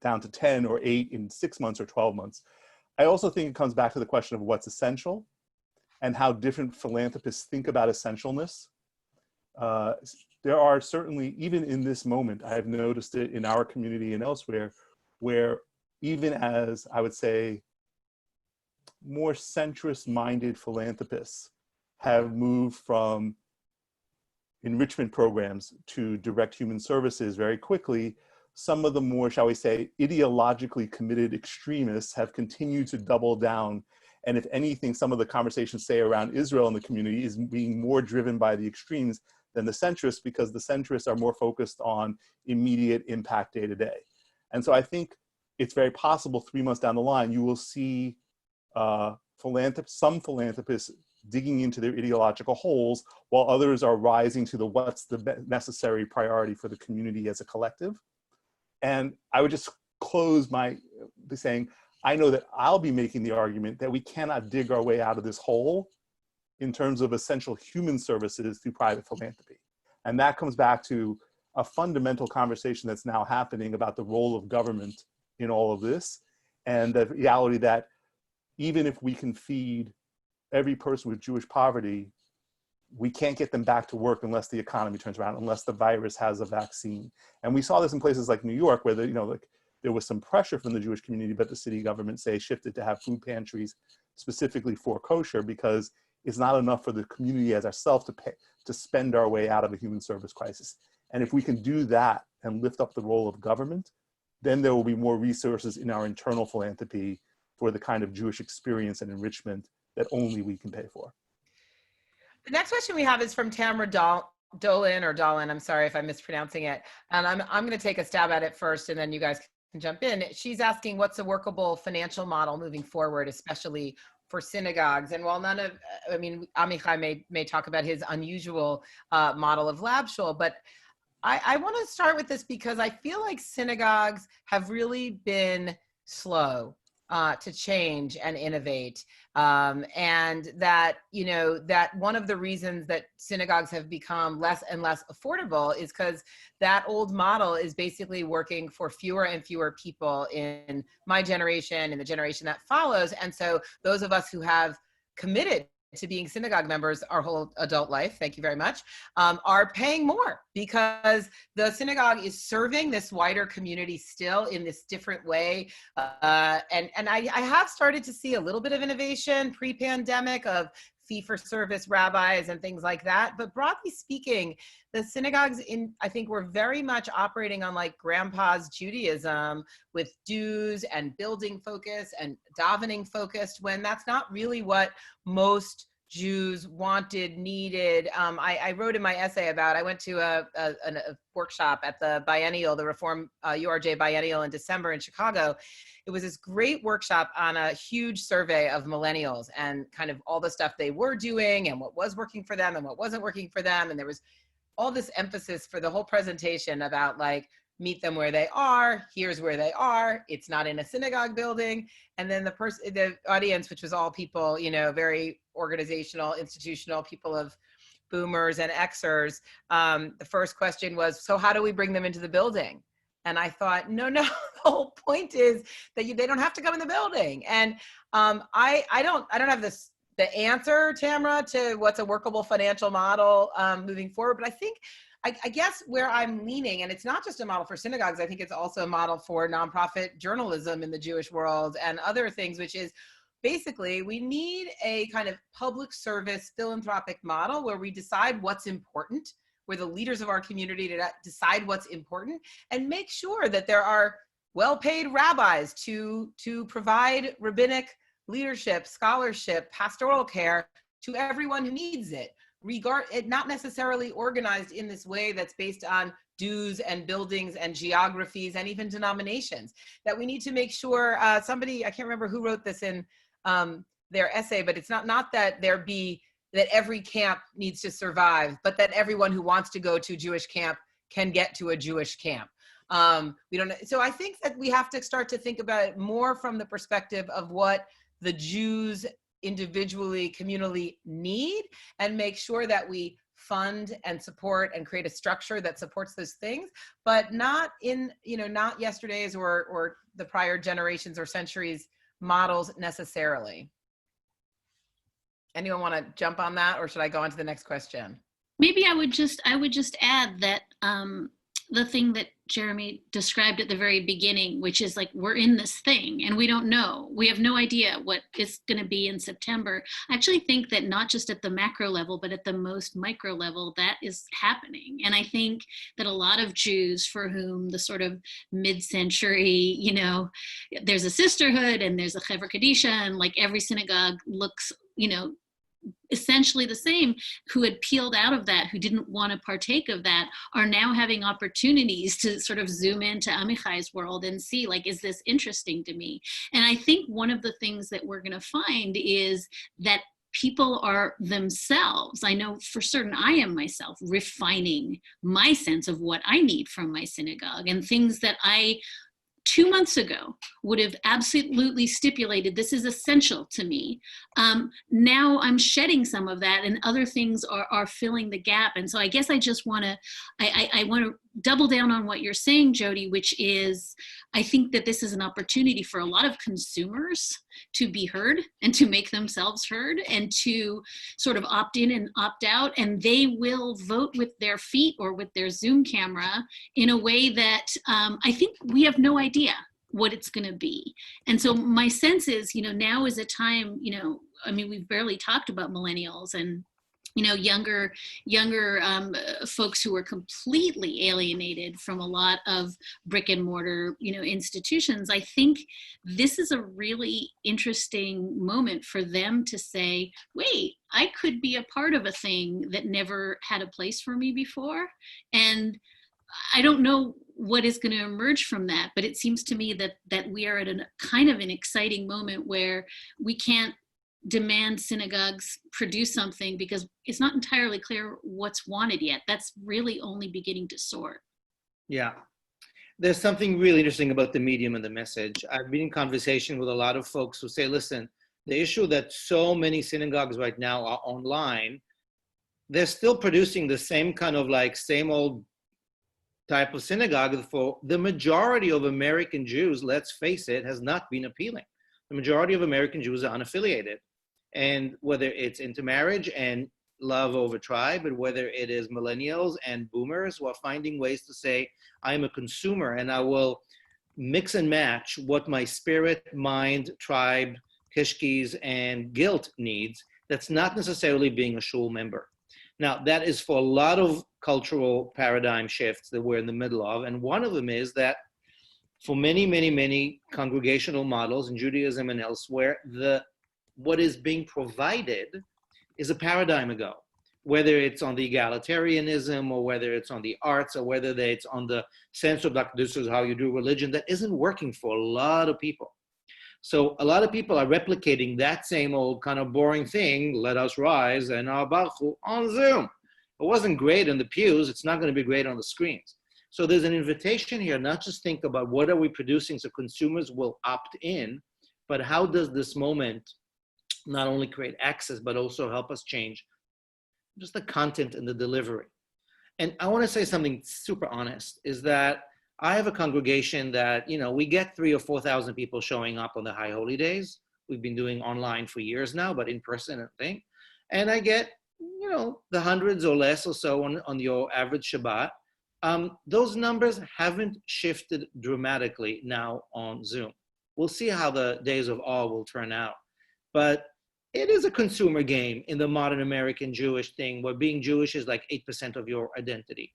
Speaker 4: down to 10 or 8 in 6 months or 12 months? I also think it comes back to the question of what's essential and how different philanthropists think about essentialness. There are certainly, even in this moment, I have noticed it in our community and elsewhere, where even as I would say, more centrist-minded philanthropists have moved from enrichment programs to direct human services very quickly. Some of the more, shall we say, ideologically committed extremists have continued to double down. And if anything, some of the conversations, say, around Israel in the community is being more driven by the extremes than the centrists, because the centrists are more focused on immediate impact day to day. And so I think it's very possible 3 months down the line, you will see some philanthropists digging into their ideological holes, while others are rising to the what's the necessary priority for the community as a collective. And I would just close by saying, I know that I'll be making the argument that we cannot dig our way out of this hole in terms of essential human services through private philanthropy. And that comes back to a fundamental conversation that's now happening about the role of government in all of this, and the reality that even if we can feed every person with Jewish poverty, we can't get them back to work unless the economy turns around, unless the virus has a vaccine. And we saw this in places like New York, where there was some pressure from the Jewish community, but the city government, say, shifted to have food pantries specifically for kosher, because it's not enough for the community as ourselves to spend our way out of a human service crisis. And if we can do that and lift up the role of government, then there will be more resources in our internal philanthropy for the kind of Jewish experience and enrichment that only we can pay for.
Speaker 1: The next question we have is from Tamara Dolan. I'm sorry if I'm mispronouncing it. And I'm going to take a stab at it first, and then you guys can jump in. She's asking, what's a workable financial model moving forward, especially for synagogues? And while Amichai may talk about his unusual model of Lab Shul, but I want to start with this because I feel like synagogues have really been slow to change and innovate. And that one of the reasons that synagogues have become less and less affordable is because that old model is basically working for fewer and fewer people in my generation and the generation that follows. And so those of us who have committed to being synagogue members our whole adult life, thank you very much, are paying more because the synagogue is serving this wider community still in this different way. And I have started to see a little bit of innovation pre-pandemic of fee-for-service rabbis and things like that. But broadly speaking, the synagogues I think were very much operating on like grandpa's Judaism with dues and building focus and davening focused, when that's not really what most Jews wanted, needed. I wrote in my essay I went to a workshop at the biennial, the Reform URJ biennial in December in Chicago. It was this great workshop on a huge survey of millennials and kind of all the stuff they were doing and what was working for them and what wasn't working for them. And there was all this emphasis for the whole presentation about like meet them where they are. Here's where they are. It's not in a synagogue building. And then the audience, which was all people, you know, very organizational, institutional, people of boomers and Xers. The first question was, so how do we bring them into the building? And I thought, no, the whole point is that they don't have to come in the building. And I don't have the answer, Tamara, to what's a workable financial model moving forward. But I think, I guess where I'm leaning, and it's not just a model for synagogues, I think it's also a model for nonprofit journalism in the Jewish world and other things, which is basically we need a kind of public service philanthropic model where we decide what's important. We're the leaders of our community to decide what's important and make sure that there are well-paid rabbis to provide rabbinic leadership, scholarship, pastoral care to everyone who needs it. Not necessarily organized in this way that's based on dues and buildings and geographies and even denominations. That we need to make sure, somebody, I can't remember who wrote this in their essay, but it's not that that every camp needs to survive, but that everyone who wants to go to a Jewish camp can get to a Jewish camp. So I think that we have to start to think about it more from the perspective of what the Jews individually, communally need, and make sure that we fund and support and create a structure that supports those things, but not in, not yesterday's or the prior generations or centuries models necessarily. Anyone want to jump on that, or should I go on to the next question?
Speaker 3: Maybe I would just add that the thing that Jeremy described at the very beginning, which is like, we're in this thing and we don't know. We have no idea what it's going to be in September. I actually think that not just at the macro level, but at the most micro level, that is happening. And I think that a lot of Jews for whom the sort of mid-century, there's a sisterhood and there's a Chevra Kadisha and like every synagogue looks, essentially the same, who had peeled out of that, who didn't want to partake of that, are now having opportunities to sort of zoom into Amichai's world and see, like, is this interesting to me? And I think one of the things that we're going to find is that people are themselves, I know for certain I am myself, refining my sense of what I need from my synagogue, and things that I 2 months ago would have absolutely stipulated this is essential to me. Now I'm shedding some of that, and other things are filling the gap. And so I guess I just want to, I want to double down on what you're saying, Jodi, which is, I think that this is an opportunity for a lot of consumers to be heard and to make themselves heard and to sort of opt in and opt out, and they will vote with their feet or with their Zoom camera in a way that I think we have no idea what it's going to be. And so my sense is, now is a time, we've barely talked about millennials and younger folks who are completely alienated from a lot of brick and mortar, institutions. I think this is a really interesting moment for them to say, wait, I could be a part of a thing that never had a place for me before. And I don't know what is going to emerge from that, but it seems to me that we are at a kind of an exciting moment where we can't demand synagogues produce something because it's not entirely clear what's wanted yet. That's really only beginning to sort.
Speaker 2: Yeah. There's something really interesting about the medium and the message. I've been in conversation with a lot of folks who say, listen, the issue that so many synagogues right now are online, they're still producing the same kind of same old type of synagogue for the majority of American Jews, let's face it, has not been appealing. The majority of American Jews are unaffiliated. And whether it's intermarriage and love over tribe, and whether it is millennials and boomers who are finding ways to say, I'm a consumer and I will mix and match what my spirit, mind, tribe, kishkis, and guilt needs, that's not necessarily being a shul member. Now, that is for a lot of cultural paradigm shifts that we're in the middle of. And one of them is that for many, many, many congregational models in Judaism and elsewhere, what is being provided is a paradigm ago, whether it's on the egalitarianism or whether it's on the arts or whether it's on the sense of like, this is how you do religion, that isn't working for a lot of people. So a lot of people are replicating that same old kind of boring thing, let us rise and our baruch on Zoom. It wasn't great in the pews, it's not going to be great on the screens. So there's an invitation here, not just think about what are we producing so consumers will opt in, but how does this moment not only create access, but also help us change just the content and the delivery. And I want to say something super honest, is that I have a congregation that, we get 3,000 or 4,000 people showing up on the high holy days. We've been doing online for years now, but in person, I think. And I get, the hundreds or less or so on your average Shabbat. Those numbers haven't shifted dramatically now on Zoom. We'll see how the days of awe will turn out. But it is a consumer game in the modern American Jewish thing, where being Jewish is like 8% of your identity.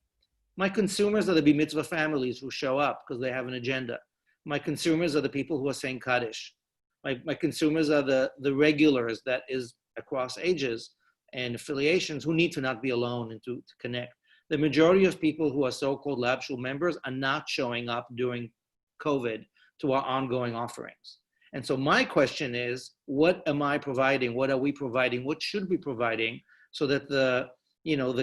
Speaker 2: My consumers are the Bar Mitzvah families who show up because they have an agenda. My consumers are the people who are saying Kaddish. My consumers are the regulars that is across ages and affiliations who need to not be alone and to connect. The majority of people who are so-called Lab Shul members are not showing up during COVID to our ongoing offerings. And so my question is, what am I providing? What are we providing? What should we be providing so that the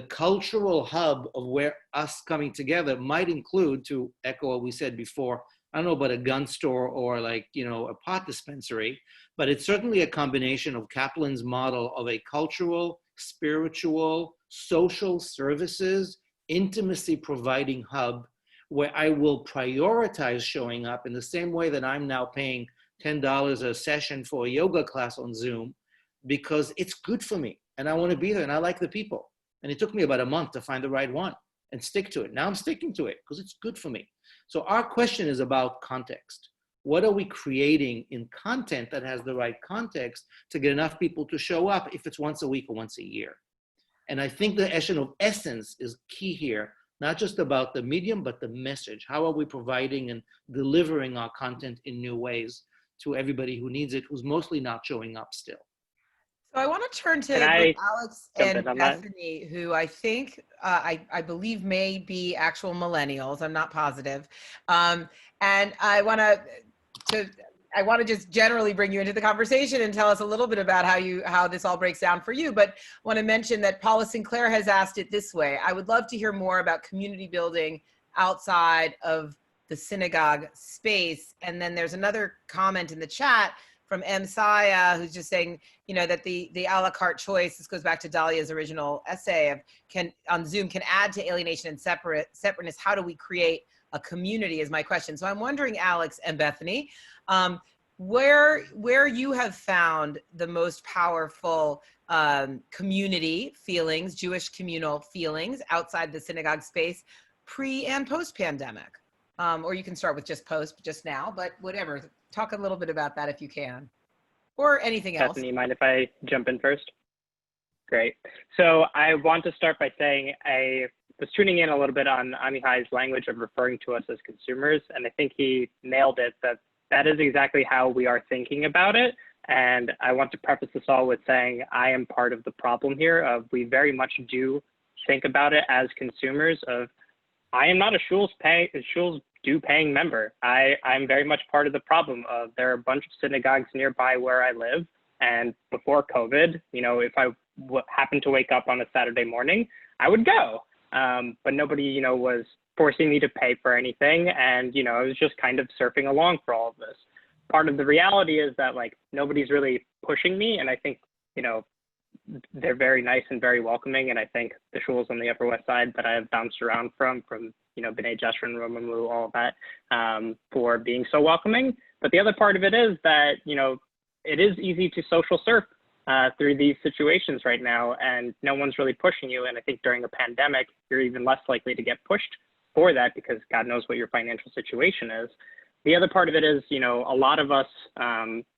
Speaker 2: cultural hub of where us coming together might include, to echo what we said before, I don't know about a gun store or a pot dispensary, but it's certainly a combination of Kaplan's model of a cultural, spiritual, social services, intimacy providing hub where I will prioritize showing up in the same way that I'm now paying $10 a session for a yoga class on Zoom, because it's good for me and I want to be there and I like the people. And it took me about a month to find the right one and stick to it. Now I'm sticking to it because it's good for me. So our question is about context. What are we creating in content that has the right context to get enough people to show up, if it's once a week or once a year? And I think the issue of essence is key here, not just about the medium, but the message. How are we providing and delivering our content in new ways to everybody who needs it, who's mostly not showing up still?
Speaker 1: So I want to turn to Alex and Bethany, who I think, I believe may be actual millennials. I'm not positive. And I want to just generally bring you into the conversation and tell us a little bit about how this all breaks down for you. But I want to mention that Paula Sinclair has asked it this way. I would love to hear more about community building outside of the synagogue space. And then there's another comment in the chat from M. Saya, who's just saying, that the a la carte choice, this goes back to Dahlia's original essay of on Zoom can add to alienation and separateness. How do we create a community is my question. So I'm wondering, Alex and Bethany, where you have found the most powerful community feelings, Jewish communal feelings outside the synagogue space, pre and post pandemic. Or you can start with just now, but whatever. Talk a little bit about that if you can, or anything else.
Speaker 5: Bethany, mind if I jump in first? Great. So I want to start by saying I was tuning in a little bit on Amichai's language of referring to us as consumers, and I think he nailed it, that is exactly how we are thinking about it. And I want to preface this all with saying I am part of the problem here. We very much do think about it as consumers of, I am not a Shul's due paying member. I'm very much part of the problem of there are a bunch of synagogues nearby where I live. And before COVID, if I happened to wake up on a Saturday morning, I would go. But nobody, was forcing me to pay for anything. And, I was just kind of surfing along for all of this. Part of the reality is that nobody's really pushing me. And I think, they're very nice and very welcoming. And I think the shuls on the Upper West Side that I have bounced around from B'nai Jeshurun, Romemu, all of that, for being so welcoming. But the other part of it is that, it is easy to social surf through these situations right now, and no one's really pushing you. And I think during a pandemic, you're even less likely to get pushed for that because God knows what your financial situation is. The other part of it is, a lot of us,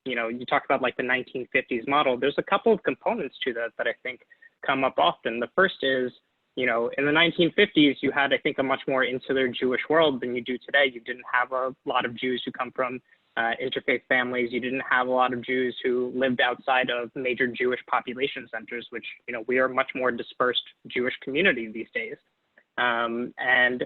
Speaker 5: you talk about the 1950s model. There's a couple of components to that I think come up often. The first is, in the 1950s, you had, I think, a much more insular Jewish world than you do today. You didn't have a lot of Jews who come from interfaith families. You didn't have a lot of Jews who lived outside of major Jewish population centers, which, we are a much more dispersed Jewish community these days. And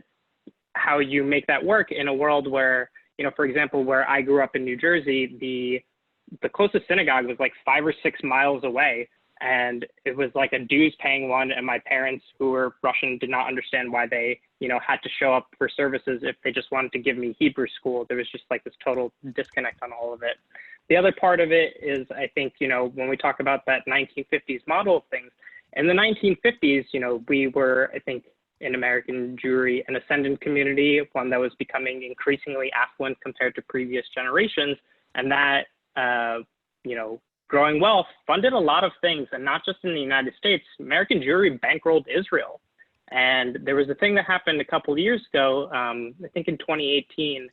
Speaker 5: how you make that work in a world where, for example, where I grew up in New Jersey, the closest synagogue was 5 or 6 miles away. And it was like a dues paying one, and my parents, who were Russian, did not understand why they, had to show up for services if they just wanted to give me Hebrew school. There was just like this total disconnect on all of it. The other part of it is, I think, when we talk about that 1950s model of things, in the 1950s, we were, I think, in American Jewry, an ascendant community, one that was becoming increasingly affluent compared to previous generations. And that, growing wealth funded a lot of things, and not just in the United States. American Jewry bankrolled Israel. And there was a thing that happened a couple of years ago, I think in 2018,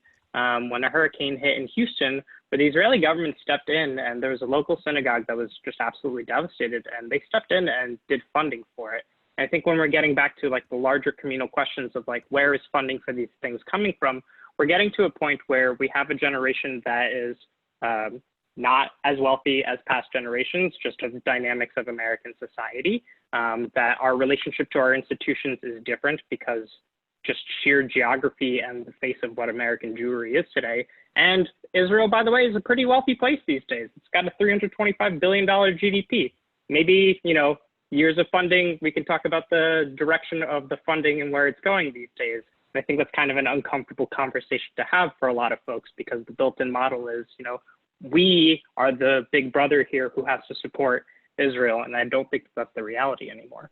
Speaker 5: when a hurricane hit in Houston, where the Israeli government stepped in, and there was a local synagogue that was just absolutely devastated, and they stepped in and did funding for it. And I think when we're getting back to like the larger communal questions of like, where is funding for these things coming from, we're getting to a point where we have a generation that is not as wealthy as past generations, just of the dynamics of American society, that our relationship to our institutions is different because just sheer geography and the face of what American Jewry is today. And Israel, by the way, is a pretty wealthy place these days. It's got a $325 billion GDP. Maybe, years of funding, we can talk about the direction of the funding and where it's going these days. And I think that's kind of an uncomfortable conversation to have for a lot of folks, because the built-in model is, we are the big brother here who has to support Israel. And I don't think that's the reality anymore.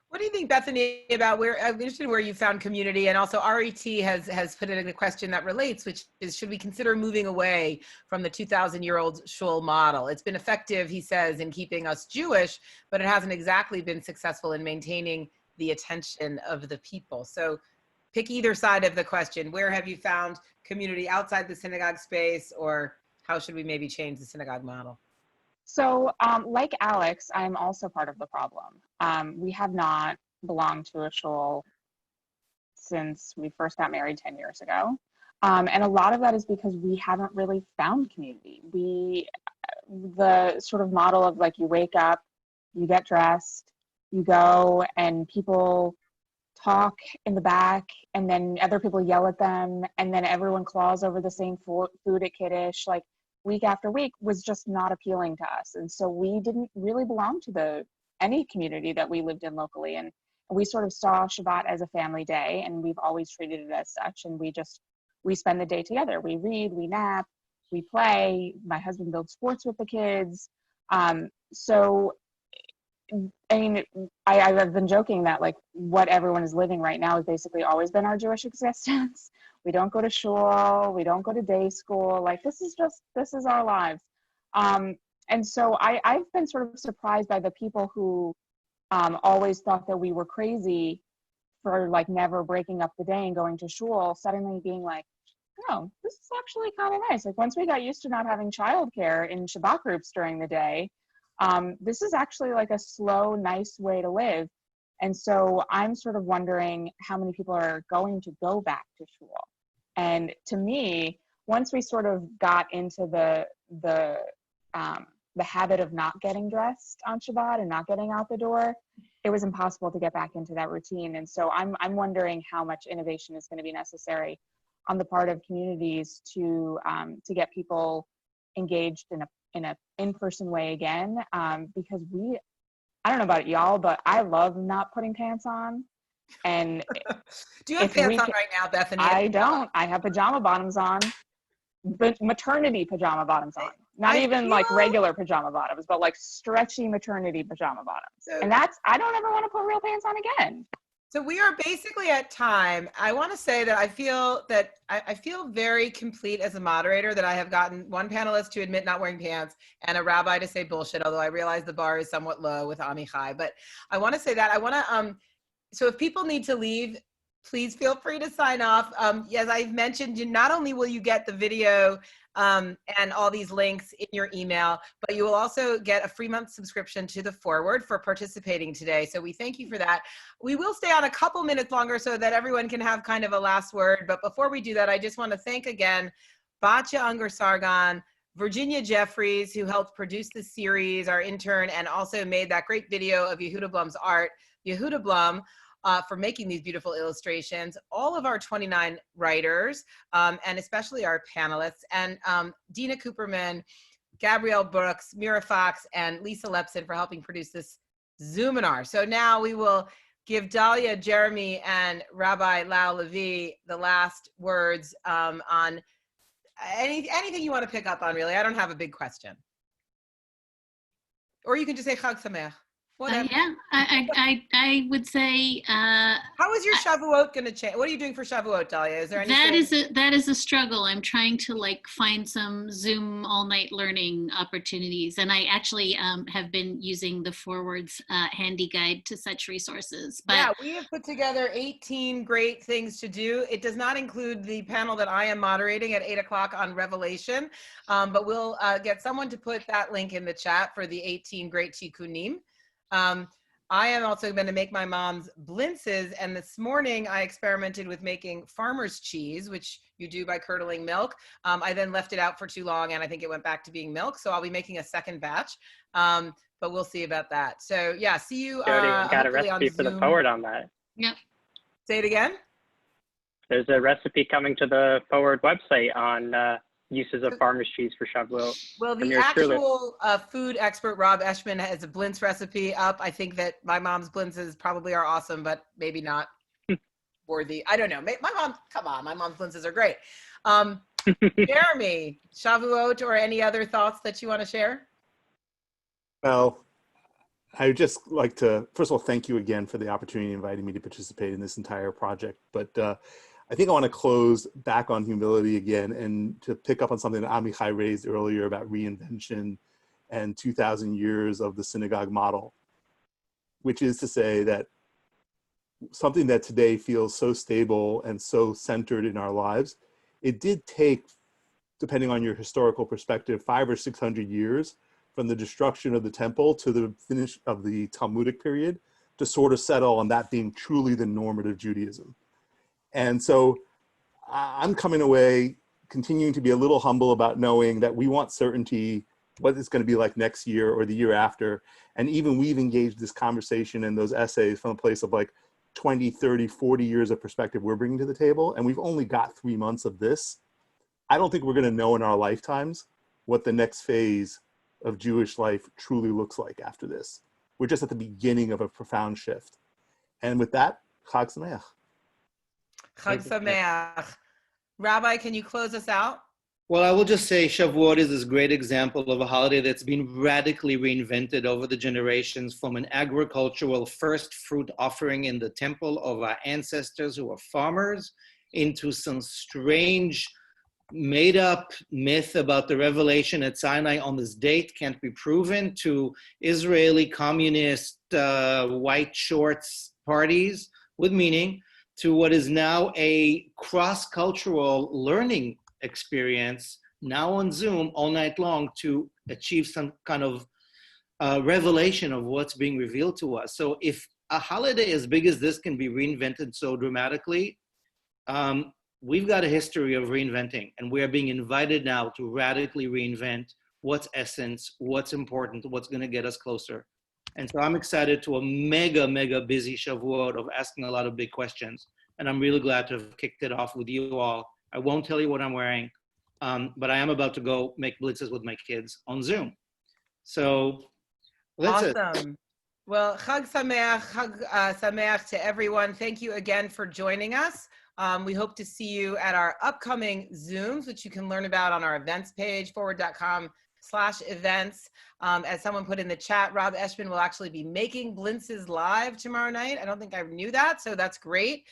Speaker 1: What do you think, Bethany, about I'm interested in where you found community, and also RET has put in a question that relates, which is, should we consider moving away from the 2,000-year-old Shul model? It's been effective, he says, in keeping us Jewish, but it hasn't exactly been successful in maintaining the attention of the people. So pick either side of the question. Where have you found community outside the synagogue space, or how should we maybe change the synagogue model?
Speaker 6: So like Alex, I'm also part of the problem. We have not belonged to a shul since we first got married 10 years ago. And a lot of that is because we haven't really found community. The sort of model of like, you wake up, you get dressed, you go, and people talk in the back, and then other people yell at them, and then everyone claws over the same food at Kiddush, like week after week, was just not appealing to us. And so we didn't really belong to any community that we lived in locally. And we sort of saw Shabbat as a family day, and we've always treated it as such. And we spend the day together. We read, we nap, we play. My husband builds sports with the kids. So, I mean, I've been joking that like what everyone is living right now has basically always been our Jewish existence. We don't go to shul, we don't go to day school. Like this is our lives. And so I've been sort of surprised by the people who always thought that we were crazy for like never breaking up the day and going to shul, suddenly being like, oh, this is actually kind of nice. Like once we got used to not having childcare in Shabbat groups during the day, this is actually like a slow, nice way to live. And so I'm sort of wondering how many people are going to go back to shul. And to me, once we sort of got into the habit of not getting dressed on Shabbat and not getting out the door, it was impossible to get back into that routine. And so I'm wondering how much innovation is going to be necessary on the part of communities to get people engaged in a in-person way again, because I don't know about y'all, but I love not putting pants on. And
Speaker 1: do you have pants on right now, Bethany?
Speaker 6: I don't. I have pajama bottoms on, but maternity pajama bottoms on. Not even like regular pajama bottoms, but like stretchy maternity pajama bottoms. And I don't ever want to put real pants on again.
Speaker 1: So we are basically at time. I want to say that I feel very complete as a moderator, that I have gotten one panelist to admit not wearing pants and a rabbi to say bullshit, although I realize the bar is somewhat low with Amichai. But I want to say that I want to, so if people need to leave, please feel free to sign off. As I've mentioned, not only will you get the video and all these links in your email, but you will also get a free month subscription to the Forward for participating today. So we thank you for that. We will stay on a couple minutes longer so that everyone can have kind of a last word. But before we do that, I just want to thank again Batya Unger-Sargon, Virginia Jeffries, who helped produce the series, our intern, and also made that great video of Yehuda Blum's art, Yehuda Blum, for making these beautiful illustrations, all of our 29 writers, and especially our panelists, and Dina Cooperman, Gabrielle Brooks, Mira Fox, and Lisa Lepson for helping produce this Zoominar. So now we will give Dahlia, Jeremy, and Rabbi Lau-Lavie the last words on anything you want to pick up on, really. I don't have a big question. Or you can just say Chag Sameach. Whatever.
Speaker 3: Yeah, I would say.
Speaker 1: How is your Shavuot going to change? What are you doing for Shavuot, Dahlia? Is there anything?
Speaker 3: That is a struggle. I'm trying to like find some Zoom all night learning opportunities, and I actually have been using the Forward's handy guide to such resources. But
Speaker 1: yeah, we have put together 18 great things to do. It does not include the panel that I am moderating at 8 o'clock on Revelation, but we'll get someone to put that link in the chat for the 18 great tikkunim. I am also going to make my mom's blintzes, and this morning I experimented with making farmer's cheese, which you do by curdling milk. I then left it out for too long, and I think it went back to being milk, so I'll be making a second batch, but we'll see about that. So yeah, see you
Speaker 5: Jodi, got a recipe for the Forward on that.
Speaker 3: Yep.
Speaker 1: Say it again?
Speaker 5: There's a recipe coming to the Forward website on uses of farmer's cheese for Shavuot.
Speaker 1: Well, the actual food expert, Rob Eshman, has a blintz recipe up. I think that my mom's blintzes probably are awesome, but maybe not worthy. I don't know. My mom, come on, my mom's blintzes are great. Jeremy, Shavuot or any other thoughts that you want to share?
Speaker 4: Well, I would just like to, first of all, thank you again for the opportunity inviting me to participate in this entire project. But I think I want to close back on humility again and to pick up on something that Amichai raised earlier about reinvention and 2,000 years of the synagogue model, which is to say that something that today feels so stable and so centered in our lives, it did take, depending on your historical perspective, 500 or 600 years from the destruction of the temple to the finish of the Talmudic period to sort of settle on that being truly the normative Judaism. And so I'm coming away continuing to be a little humble about knowing that we want certainty, what it's going to be like next year or the year after. And even we've engaged this conversation and those essays from a place of like 20, 30, 40 years of perspective we're bringing to the table. And we've only got 3 months of this. I don't think we're going to know in our lifetimes what the next phase of Jewish life truly looks like after this. We're just at the beginning of a profound shift. And with that, Chag Sameach.
Speaker 1: Chag Sameach. Rabbi, can you close us out?
Speaker 2: Well, I will just say Shavuot is this great example of a holiday that's been radically reinvented over the generations, from an agricultural first fruit offering in the temple of our ancestors who were farmers into some strange made up myth about the revelation at Sinai on this date can't be proven, to Israeli communist white shorts parties with meaning, to what is now a cross-cultural learning experience, now on Zoom all night long, to achieve some kind of revelation of what's being revealed to us. So if a holiday as big as this can be reinvented so dramatically, we've got a history of reinventing, and we are being invited now to radically reinvent what's essence, what's important, what's going to get us closer. And so I'm excited to a mega, mega busy Shavuot of asking a lot of big questions. And I'm really glad to have kicked it off with you all. I won't tell you what I'm wearing, but I am about to go make blitzes with my kids on Zoom. So that's
Speaker 1: awesome. Well, Chag Sameach, Chag Sameach to everyone. Thank you again for joining us. We hope to see you at our upcoming Zooms, which you can learn about on our events page, forward.com/events. As someone put in the chat, Rob Eshman will actually be making blintzes live tomorrow night. I don't think I knew that, so that's great.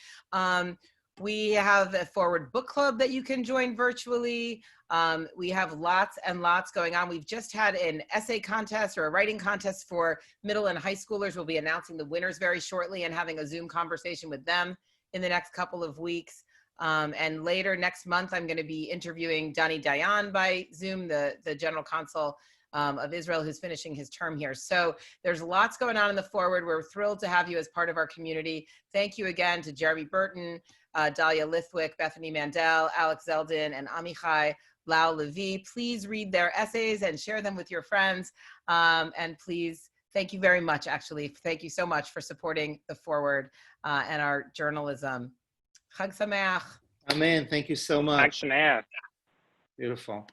Speaker 1: We have a Forward book club that you can join virtually. We have lots and lots going on. We've just had an essay contest or a writing contest for middle and high schoolers. We'll be announcing the winners very shortly and having a Zoom conversation with them in the next couple of weeks. And later next month, I'm going to be interviewing Dani Dayan by Zoom, the general consul of Israel, who's finishing his term here. So there's lots going on in the Forward. We're thrilled to have you as part of our community. Thank you again to Jeremy Burton, Dahlia Lithwick, Bethany Mandel, Alex Zeldin, and Amichai Lau-Lavie. Please read their essays and share them with your friends. And please, thank you very much, actually. Thank you so much for supporting the Forward and our journalism. Chag Sameach.
Speaker 2: Amen. Thank you so much.
Speaker 5: Chag Sameach.
Speaker 2: Beautiful.